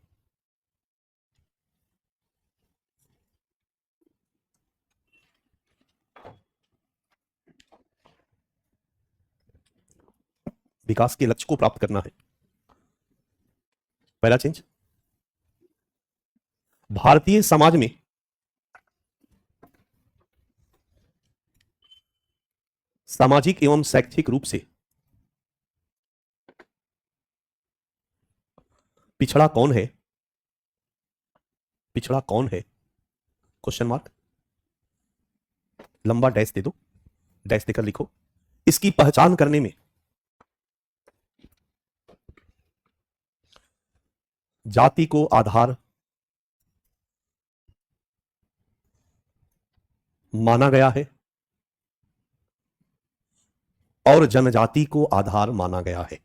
विकास के लक्ष्य को प्राप्त करना है। पहला चेंज, भारतीय समाज में सामाजिक एवं शैक्षिक रूप से पिछड़ा कौन है? पिछड़ा कौन है? क्वेश्चन मार्क, लंबा डैश दे दो, डैश देकर लिखो। इसकी पहचान करने में जाति को आधार माना गया है और जनजाति को आधार माना गया है।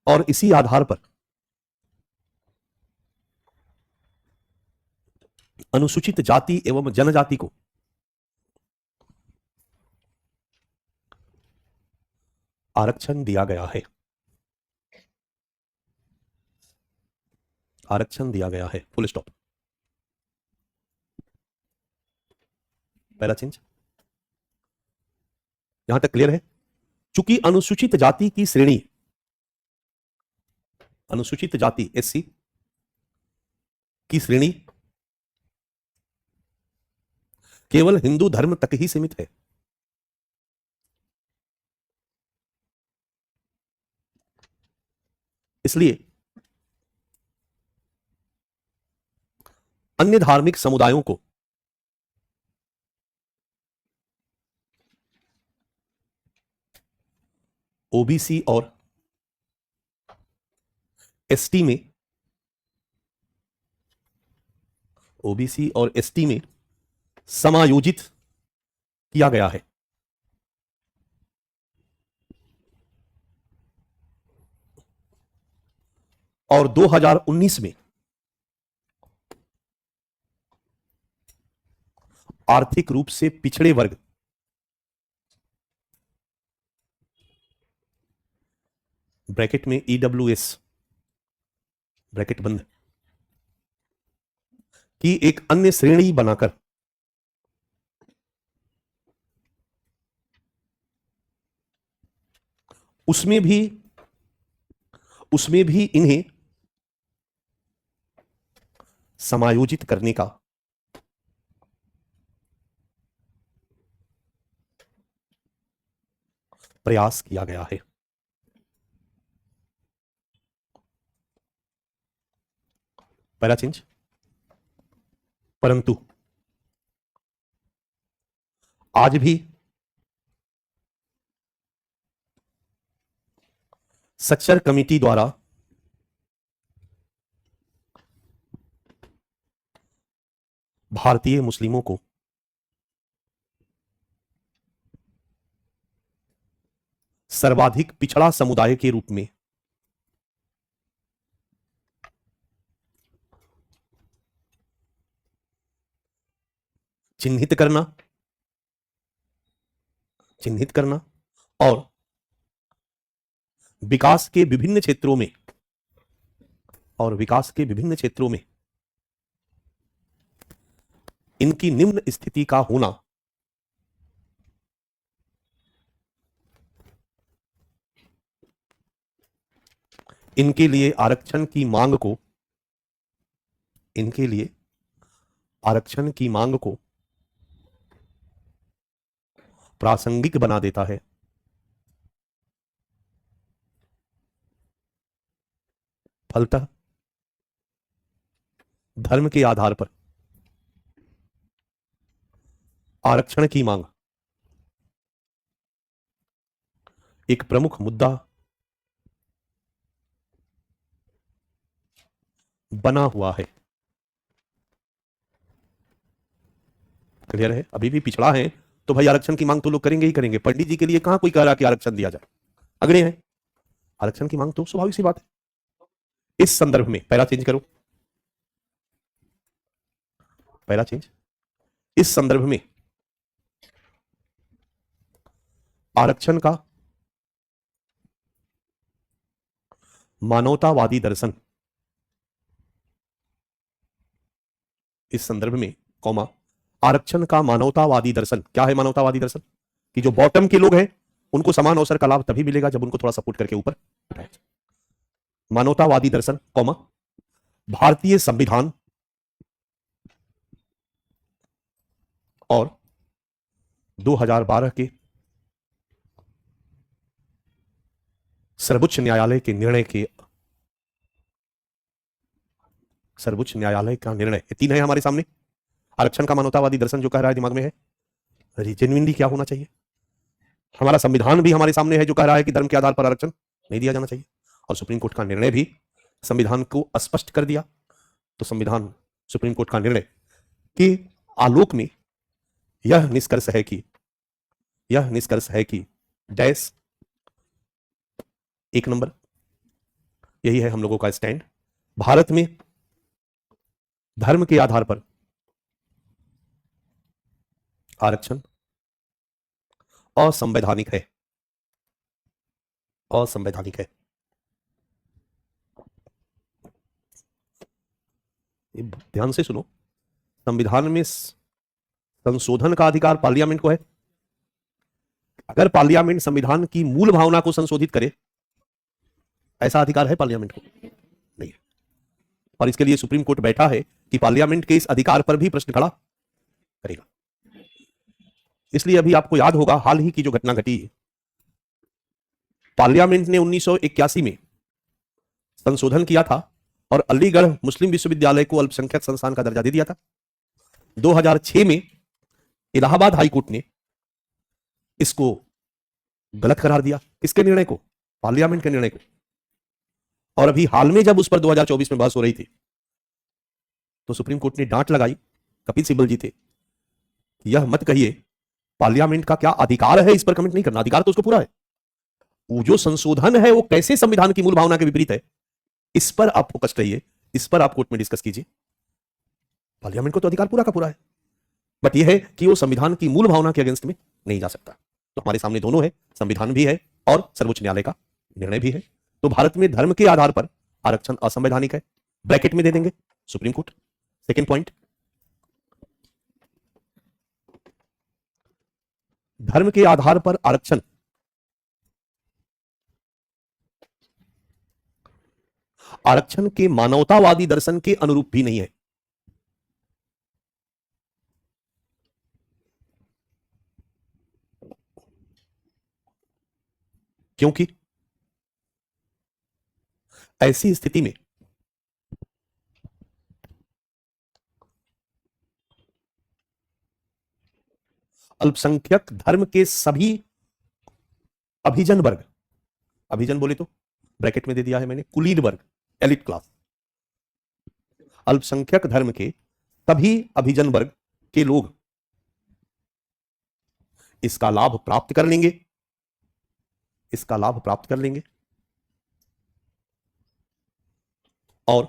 और इसी आधार पर अनुसूचित जाति एवं जनजाति को आरक्षण दिया गया है। आरक्षण दिया गया है, फुल स्टॉप। पहला चेंज यहां तक क्लियर है? चूंकि अनुसूचित जाति की श्रेणी, अनुसूचित जाति एससी की श्रेणी केवल हिंदू धर्म तक ही सीमित है, इसलिए अन्य धार्मिक समुदायों को ओबीसी और एसटी में, ओबीसी और एसटी में समायोजित किया गया है। और 2019 में आर्थिक रूप से पिछड़े वर्ग ब्रैकेट में ईडब्ल्यूएस ब्रैकेट बंद की एक अन्य श्रेणी बनाकर उसमें भी इन्हें समायोजित करने का प्रयास किया गया है। पहला चेंज, परंतु आज भी सच्चर कमेटी द्वारा भारतीय मुस्लिमों को सर्वाधिक पिछड़ा समुदाय के रूप में चिन्हित करना चिन्हित करना और विकास के विभिन्न क्षेत्रों में इनकी निम्न स्थिति का होना इनके लिए आरक्षण की मांग को प्रासंगिक बना देता है। फलतः धर्म के आधार पर आरक्षण की मांग एक प्रमुख मुद्दा बना हुआ है। क्लियर है? अभी भी पिछड़ा है तो भाई आरक्षण की मांग तो लोग करेंगे ही करेंगे। पंडित जी के लिए कहां कोई कह रहा कि आरक्षण दिया जाए, अगले हैं। आरक्षण की मांग तो स्वाभाविक सी बात है। इस संदर्भ में पैरा चेंज करो, पैरा चेंज। इस संदर्भ में आरक्षण का मानवतावादी दर्शन, इस संदर्भ में कॉमा आरक्षण का मानवतावादी दर्शन। क्या है मानवतावादी दर्शन? कि जो बॉटम के लोग हैं उनको समान अवसर का लाभ तभी मिलेगा जब उनको थोड़ा सपोर्ट करके ऊपर उठाया। मानवतावादी दर्शन कॉमा भारतीय संविधान और 2012 के सर्वोच्च न्यायालय का निर्णय, ये तीन है हमारे सामने। आरक्षण का मानवतावादी दर्शन जो कह रहा है दिमाग में है, जेन्युइनली क्या होना चाहिए। हमारा संविधान भी हमारे सामने है जो कह रहा है कि धर्म के आधार पर आरक्षण नहीं दिया जाना चाहिए, और सुप्रीम कोर्ट का निर्णय भी संविधान को स्पष्ट कर दिया। तो सुप्रीम कोर्ट का निर्णय के आलोक में यह निष्कर्ष है कि डैश एक नंबर, यही है हम लोगों का स्टैंड। भारत में धर्म के आधार पर आरक्षण असंवैधानिक है। ध्यान से सुनो, संविधान में संशोधन का अधिकार पार्लियामेंट को है। अगर पार्लियामेंट संविधान की मूल भावना को संशोधित करे, ऐसा अधिकार है पार्लियामेंट को? नहीं है। और इसके लिए सुप्रीम कोर्ट बैठा है कि पार्लियामेंट के इस अधिकार पर भी प्रश्न खड़ा करेगा। इसलिए अभी आपको याद होगा हाल ही की जो घटना घटी, पार्लियामेंट ने 1981 में संशोधन किया था और अलीगढ़ मुस्लिम विश्वविद्यालय को अल्पसंख्यक संस्थान का दर्जा दे दिया था। 2006 में इलाहाबाद हाई कोर्ट ने इसको गलत करार दिया। किसके निर्णय को? पार्लियामेंट के निर्णय को। और अभी हाल में जब उस पर 2024 में बहस हो रही थी तो सुप्रीम कोर्ट ने डांट लगाई, कपिल सिब्बल जी थे, यह मत कहिए पार्लियामेंट का क्या अधिकार है इस पर कमेंट नहीं करना, अधिकार तो उसको पूरा है। वो जो संशोधन है वो कैसे संविधान की मूल भावना के विपरीत है, इस पर आप फोकस रहिए, इस पर आप कोर्ट में डिस्कस कीजिए। पार्लियामेंट को तो अधिकार पूरा का पूरा है, बट यह है कि वो संविधान की मूल भावना के अगेंस्ट में नहीं जा सकता। तो हमारे सामने दोनों है, संविधान भी है और सर्वोच्च न्यायालय का निर्णय भी है। तो भारत में धर्म के आधार पर आरक्षण असंवैधानिक है, ब्रैकेट में दे देंगे सुप्रीम कोर्ट। सेकेंड पॉइंट, धर्म के आधार पर आरक्षण के मानवतावादी दर्शन के अनुरूप भी नहीं है। क्योंकि ऐसी स्थिति में अल्पसंख्यक धर्म के सभी अभिजन वर्ग, अभिजन बोले तो ब्रैकेट में दे दिया है मैंने, कुलीन वर्ग, एलिट क्लास, अल्पसंख्यक धर्म के सभी अभिजन वर्ग के लोग इसका लाभ प्राप्त कर लेंगे, और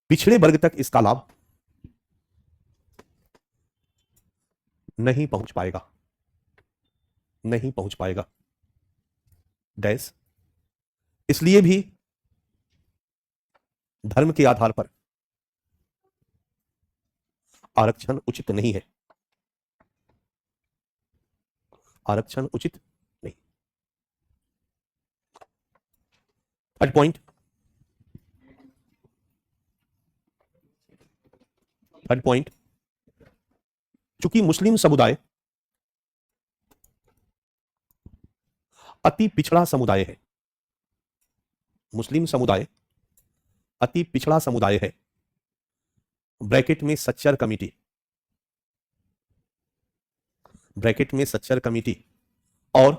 पिछड़े वर्ग तक इसका लाभ नहीं पहुंच पाएगा। नहीं पहुंच पाएगा। डैश इसलिए भी धर्म के आधार पर आरक्षण उचित नहीं है। आरक्षण उचित नहीं। थर्ड पॉइंट, चूंकि मुस्लिम समुदाय अति पिछड़ा समुदाय है, मुस्लिम समुदाय अति पिछड़ा समुदाय है, ब्रैकेट में सच्चर कमिटी, ब्रैकेट में सच्चर कमिटी और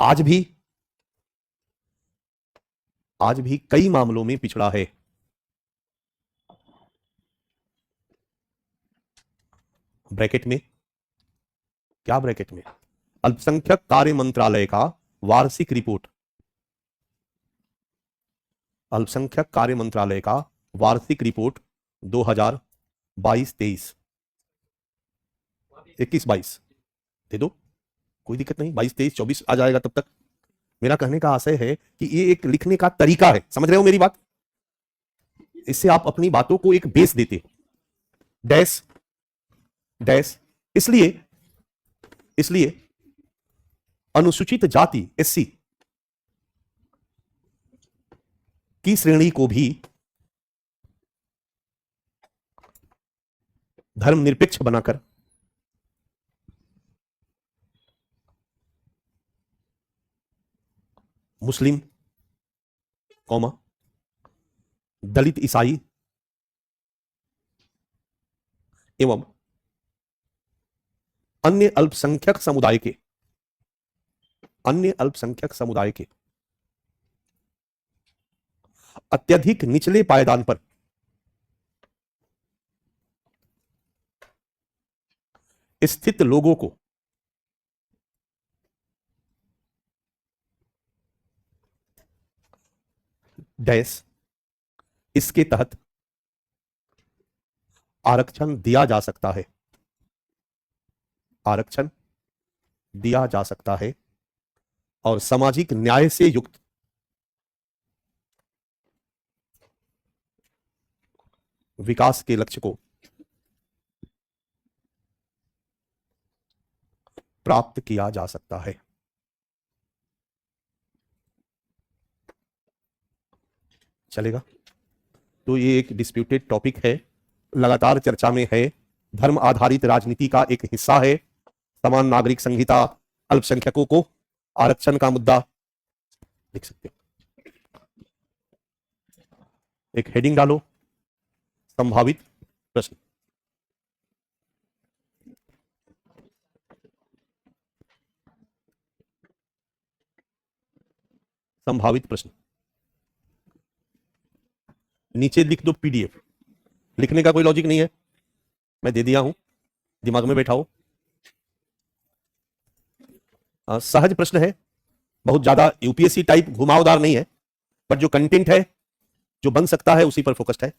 आज भी कई मामलों में पिछड़ा है। ब्रैकेट में क्या, ब्रैकेट में अल्पसंख्यक कार्य मंत्रालय का वार्षिक रिपोर्ट, अल्पसंख्यक कार्य मंत्रालय का वार्षिक रिपोर्ट 2022-23, 21-22 दे दो, कोई दिक्कत नहीं, 22-23-24 आ जाएगा तब तक। मेरा कहने का आशय है कि ये एक लिखने का तरीका है, समझ रहे हो मेरी बात? इससे आप अपनी बातों को एक बेस देते हो। डैश डैश इसलिए अनुसूचित जाति एससी की श्रेणी को भी धर्मनिरपेक्ष बनाकर मुस्लिम, दलित, ईसाई एवं अन्य अल्पसंख्यक समुदाय के अत्यधिक निचले पायदान पर स्थित लोगों को डैश इसके तहत आरक्षण दिया जा सकता है, आरक्षण दिया जा सकता है और सामाजिक न्याय से युक्त विकास के लक्ष्य को प्राप्त किया जा सकता है। चलेगा? तो ये एक डिस्प्यूटेड टॉपिक है, लगातार चर्चा में है, धर्म आधारित राजनीति का एक हिस्सा है। समान नागरिक संहिता अल्पसंख्यकों को आरक्षण का मुद्दा लिख सकते हो। एक हेडिंग डालो, संभावित प्रश्न। संभावित प्रश्न नीचे लिख दो पीडीएफ। लिखने का कोई लॉजिक नहीं है, मैं दे दिया हूं, दिमाग में बैठाओ। सहज प्रश्न है, बहुत ज्यादा यूपीएससी टाइप घुमावदार नहीं है, पर जो कंटेंट है, जो बन सकता है, उसी पर फोकस्ड है।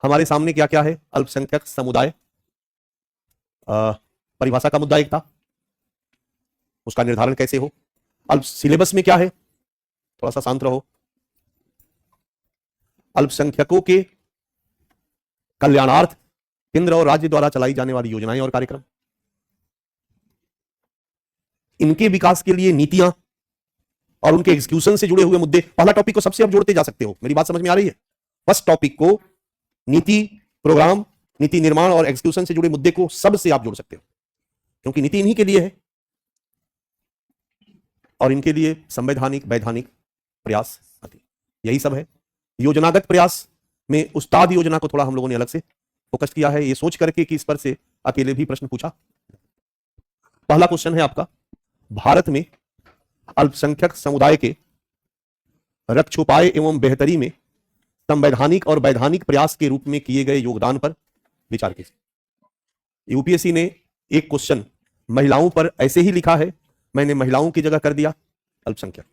हमारे सामने क्या क्या है? अल्पसंख्यक समुदाय, परिभाषा का मुद्दा एक था, उसका निर्धारण कैसे हो। अल्प सिलेबस में क्या है, थोड़ा सा शांत रहो। अल्पसंख्यकों के कल्याणार्थ केंद्र और राज्य द्वारा चलाई जाने वाली योजनाएं और कार्यक्रम, इनके विकास के लिए नीतियां और उनके एग्जीक्यूशन से जुड़े हुए मुद्दे। पहला टॉपिक को सबसे आप जोड़ते जा सकते हो, मेरी बात समझ में आ रही है? फर्स्ट टॉपिक को नीति, प्रोग्राम, नीति निर्माण और एग्जीक्यूशन से जुड़े मुद्दे को सबसे आप जोड़ सकते हो, क्योंकि नीति इन्हीं के लिए है और इनके लिए संवैधानिक वैधानिक प्रयास आती, यही सब है। योजनागत प्रयास में उस्ताद योजना को थोड़ा हम लोगों ने अलग से फोकस किया है, ये सोच करके कि इस पर से अकेले भी प्रश्न पूछा। पहला क्वेश्चन है आपका, भारत में अल्पसंख्यक समुदाय के रक्षोपाय एवं बेहतरी में संवैधानिक और वैधानिक प्रयास के रूप में किए गए योगदान पर विचार कीजिए। यूपीएससी ने एक क्वेश्चन महिलाओं पर ऐसे ही लिखा है, मैंने महिलाओं की जगह कर दिया अल्पसंख्यक,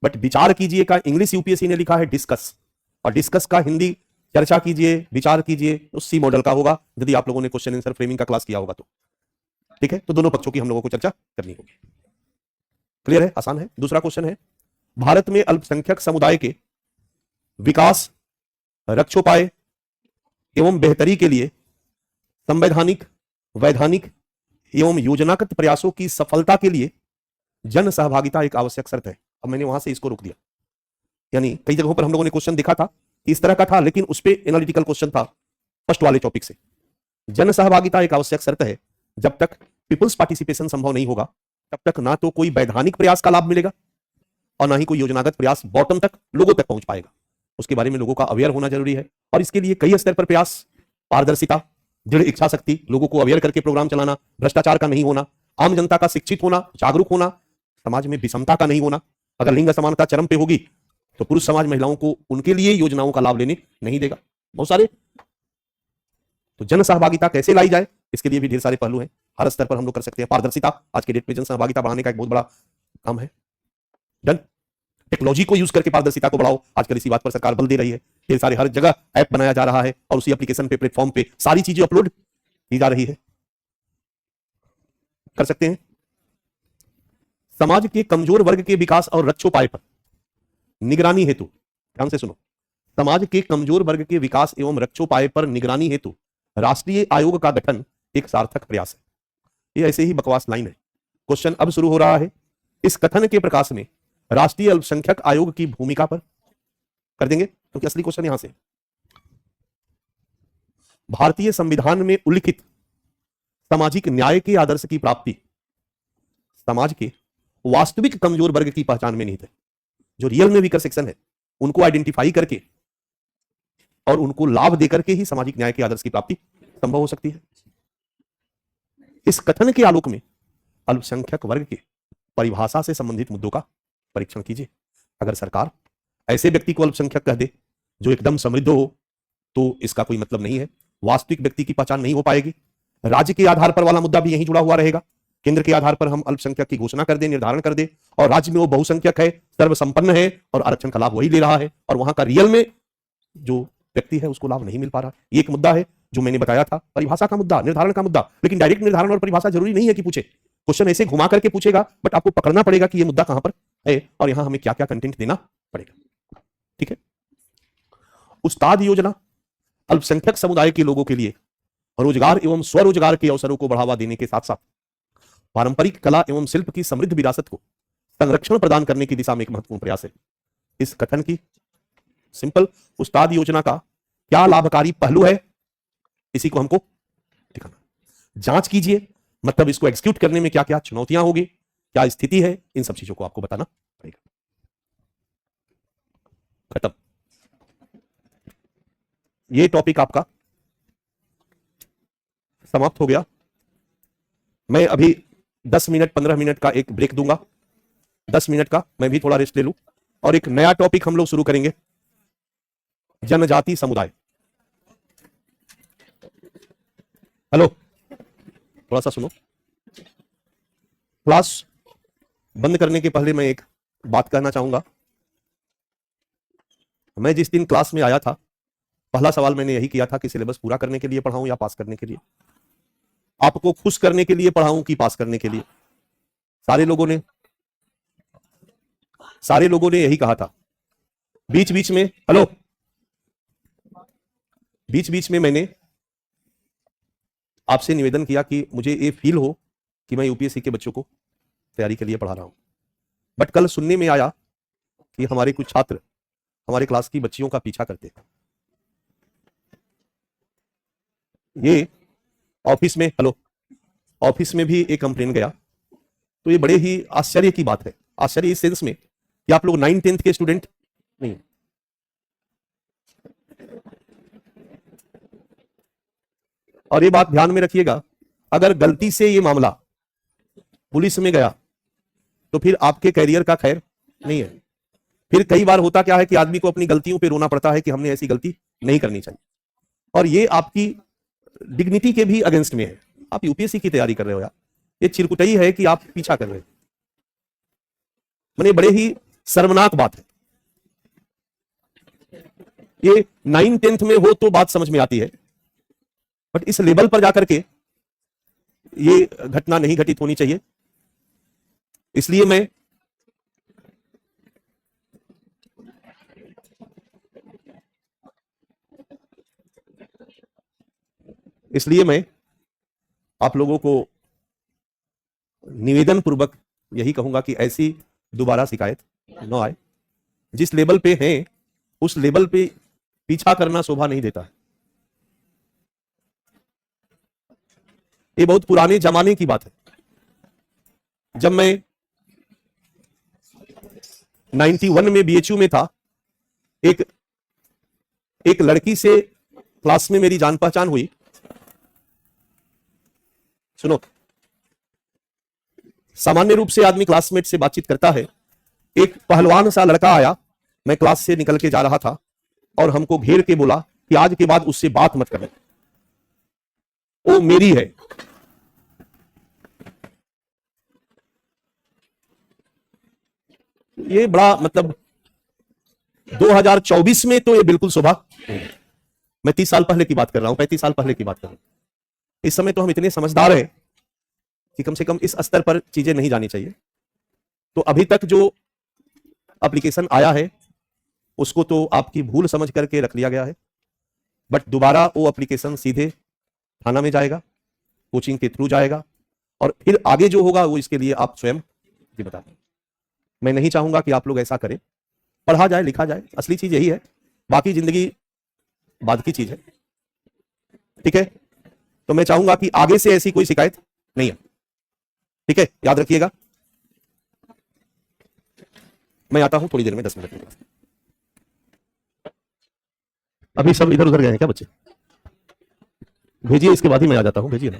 बट विचार कीजिए का इंग्लिश यूपीएससी ने लिखा है डिस्कस, और डिस्कस का हिंदी चर्चा कीजिए, विचार कीजिए, उसी मॉडल का होगा यदि आप लोगों ने क्वेश्चन आंसर फ्रेमिंग का क्लास किया होगा तो। ठीक है, तो दोनों पक्षों की हम लोगों को चर्चा करनी होगी। क्लियर है, आसान है। दूसरा क्वेश्चन है, भारत में अल्पसंख्यक समुदाय के विकास, रक्षोपाय एवं बेहतरी के लिए संवैधानिक, वैधानिक एवं योजनागत प्रयासों की सफलता के लिए जन सहभागिता एक आवश्यक शर्त है। अब मैंने वहां से इसको रोक दिया, यानी कई जगहों पर हम लोगों ने क्वेश्चन देखा था इस तरह का था, लेकिन उस पे एनालिटिकल क्वेश्चन था फर्स्ट वाले टॉपिक से। जन सहभागिता एक आवश्यक शर्त है। जब तक पीपल्स पार्टिसिपेशन संभव नहीं होगा तब तक ना तो कोई वैधानिक प्रयास का लाभ मिलेगा और ना ही कोई योजनागत प्रयास बॉटम तक लोगों तक पहुंच पाएगा। उसके बारे में लोगों का अवेयर होना जरूरी है और इसके लिए कई स्तर पर प्रयास, पारदर्शिता, दृढ़ इच्छा शक्ति, लोगों को अवेयर करके प्रोग्राम चलाना, भ्रष्टाचार का नहीं होना, आम जनता का शिक्षित होना, जागरूक होना, समाज में विषमता का नहीं होना। अगर लिंग असमानता चरम पे होगी तो पुरुष समाज महिलाओं को उनके लिए योजनाओं का लाभ लेने नहीं देगा। बहुत सारे तो जन सहभागिता कैसे लाई जाए, इसके लिए भी ढेर सारे पहलू हैं, हर स्तर पर हम लोग कर सकते हैं। पारदर्शिता आज के डेट में जन सहभागिता बढ़ाने का एक बहुत बड़ा काम है। डन। टेक्नोलॉजी को यूज करके पारदर्शिता को बढ़ाओ, आजकल इसी बात पर सरकार बल दे रही है। ढेर सारे हर जगह ऐप बनाया जा रहा है और उसी एप्लीकेशन पे, प्लेटफॉर्म पे सारी चीजें अपलोड की जा रही है, कर सकते हैं। समाज के कमजोर वर्ग के विकास और रक्षोपाय पर निगरानी हेतु, ध्यान से सुनो, समाज के कमजोर वर्ग के विकास एवं रक्षोपाय पर निगरानी हेतु राष्ट्रीय आयोग का गठन एक सार्थक प्रयास है। ये ऐसे ही बकवास लाइन है। क्वेश्चन अब शुरू हो रहा है, इस कथन के प्रकाश में राष्ट्रीय अल्पसंख्यक आयोग की भूमिका पर कर देंगे, क्योंकि असली क्वेश्चन यहां से, भारतीय संविधान में उल्लिखित सामाजिक न्याय के आदर्श की प्राप्ति समाज के वास्तविक कमजोर वर्ग की पहचान में निहित है। जो रियल में वीकर सेक्शन है उनको आइडेंटिफाई करके और उनको लाभ देकर के ही सामाजिक न्याय के आदर्श की प्राप्ति संभव हो सकती है। इस कथन के आलोक में अल्पसंख्यक वर्ग के परिभाषा से संबंधित मुद्दों का परीक्षण कीजिए। अगर सरकार ऐसे व्यक्ति को अल्पसंख्यक कह दे जो एकदम समृद्ध हो तो इसका कोई मतलब नहीं है, वास्तविक व्यक्ति की पहचान नहीं हो पाएगी। राज्य के आधार पर वाला मुद्दा भी यहीं जुड़ा हुआ रहेगा। केंद्र के आधार पर हम अल्पसंख्यक की घोषणा कर दे, निर्धारण कर दे, और राज्य में वो बहुसंख्यक है, सर्वसंपन्न है और आरक्षण का लाभ वही ले रहा है, और वहां का रियल में जो व्यक्ति है उसको लाभ नहीं मिल पा रहा। ये एक मुद्दा है जो मैंने बताया था, परिभाषा का मुद्दा, निर्धारण का मुद्दा। लेकिन डायरेक्ट निर्धारण और परिभाषा जरूरी नहीं है कि पूछे, क्वेश्चन ऐसे घुमा करके पूछेगा, बट आपको पकड़ना पड़ेगा कि ये मुद्दा कहां पर है और यहां हमें क्या क्या कंटेंट देना पड़ेगा। ठीक है। उस्ताद योजना अल्पसंख्यक समुदाय के लोगों के लिए रोजगार एवं स्वरोजगार के अवसरों को बढ़ावा देने के साथ साथ पारंपरिक कला एवं शिल्प की समृद्ध विरासत को संरक्षण प्रदान करने की दिशा में एक महत्वपूर्ण प्रयास है। इस कथन की सिंपल उस्ताद योजना का क्या लाभकारी पहलू है, इसी को हमको दिखाना, जांच कीजिए, मतलब इसको एग्जीक्यूट करने में क्या क्या चुनौतियां होगी, क्या स्थिति है, इन सब चीजों को आपको बताना पड़ेगा। खत्म। ये टॉपिक आपका समाप्त हो गया। मैं अभी 10 मिनट 15 मिनट का एक ब्रेक दूंगा, 10 मिनट का, मैं भी थोड़ा रेस्ट ले लूं, और एक नया टॉपिक हम लोग शुरू करेंगे, जनजाति समुदाय। हेलो, थोड़ा सा सुनो। क्लास बंद करने के पहले मैं एक बात कहना चाहूंगा। मैं जिस दिन क्लास में आया था, पहला सवाल मैंने यही किया था कि सिलेबस पूरा करने के लिए पढ़ाऊं या पास करने के लिए, आपको खुश करने के लिए पढ़ाऊं कि पास करने के लिए। सारे लोगों ने यही कहा था। बीच बीच में, हेलो, बीच बीच में मैंने आपसे निवेदन किया कि मुझे ये फील हो कि मैं यूपीएससी के बच्चों को तैयारी के लिए पढ़ा रहा हूं, बट कल सुनने में आया कि हमारे कुछ छात्र हमारे क्लास की बच्चियों का पीछा करते हैं। ये ऑफिस में, हेलो, ऑफिस में भी एक कंप्लेन गया, तो ये बड़े ही आश्चर्य की बात है। आश्चर्य इस सेंस में कि आप लोग 9th 10th के स्टूडेंट नहीं, और ये बात ध्यान में रखिएगा, अगर गलती से ये मामला पुलिस में गया तो फिर आपके कैरियर का खैर नहीं है। फिर कई बार होता क्या है कि आदमी को अपनी गलतियों पे रोना पड़ता है कि हमने ऐसी गलती नहीं करनी चाहिए, और ये आपकी डिग्निटी के भी अगेंस्ट में है। आप यूपीएससी की तैयारी कर रहे हो यार, ये चिरकुटाई है कि आप पीछा कर रहे हो। मैंने बड़े ही शर्मनाक बात है। ये 9th 10th में हो तो बात समझ में आती है, बट इस लेवल पर जाकर के ये घटना नहीं घटित होनी चाहिए। इसलिए मैं आप लोगों को निवेदन पूर्वक यही कहूंगा कि ऐसी दोबारा शिकायत न आए। जिस लेवल पे हैं उस लेवल पे पीछा करना शोभा नहीं देता है। ये बहुत पुराने जमाने की बात है। जब मैं 91 में बीएचयू में था, एक लड़की से क्लास में मेरी जान पहचान हुई। सुनो, सामान्य रूप से आदमी क्लासमेट से बातचीत करता है। एक पहलवान सा लड़का आया, मैं क्लास से निकल के जा रहा था और हमको घेर के बोला कि आज के बाद उससे बात मत करना, वो मेरी है। ये बड़ा मतलब 2024 में तो ये बिल्कुल शोभा। मैं 30 साल पहले की बात कर रहा हूं, 35 साल पहले की बात कर रहा हूं। इस समय तो हम इतने समझदार हैं कि कम से कम इस स्तर पर चीजें नहीं जानी चाहिए। तो अभी तक जो एप्लीकेशन आया है उसको तो आपकी भूल समझ करके रख लिया गया है, बट दोबारा वो एप्लीकेशन सीधे थाना में जाएगा, कोचिंग के थ्रू जाएगा, और फिर आगे जो होगा वो इसके लिए आप स्वयं जी बता दें। मैं नहीं चाहूंगा कि आप लोग ऐसा करें। पढ़ा जाए, लिखा जाए, असली चीज यही है, बाकी जिंदगी बाद की चीज है। ठीक है, तो मैं चाहूंगा कि आगे से ऐसी कोई शिकायत नहीं है। ठीक है, याद रखिएगा। मैं आता हूं थोड़ी देर में, 10 मिनट में। अभी सब इधर उधर गए हैं क्या बच्चे? भेजिए, इसके बाद ही मैं आ जाता हूं, भेजिए ना।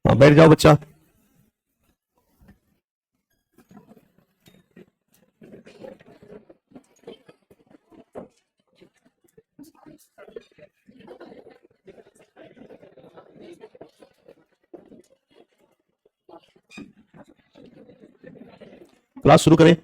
हाँ, बैठ जाओ बच्चा। क्लास शुरू करें।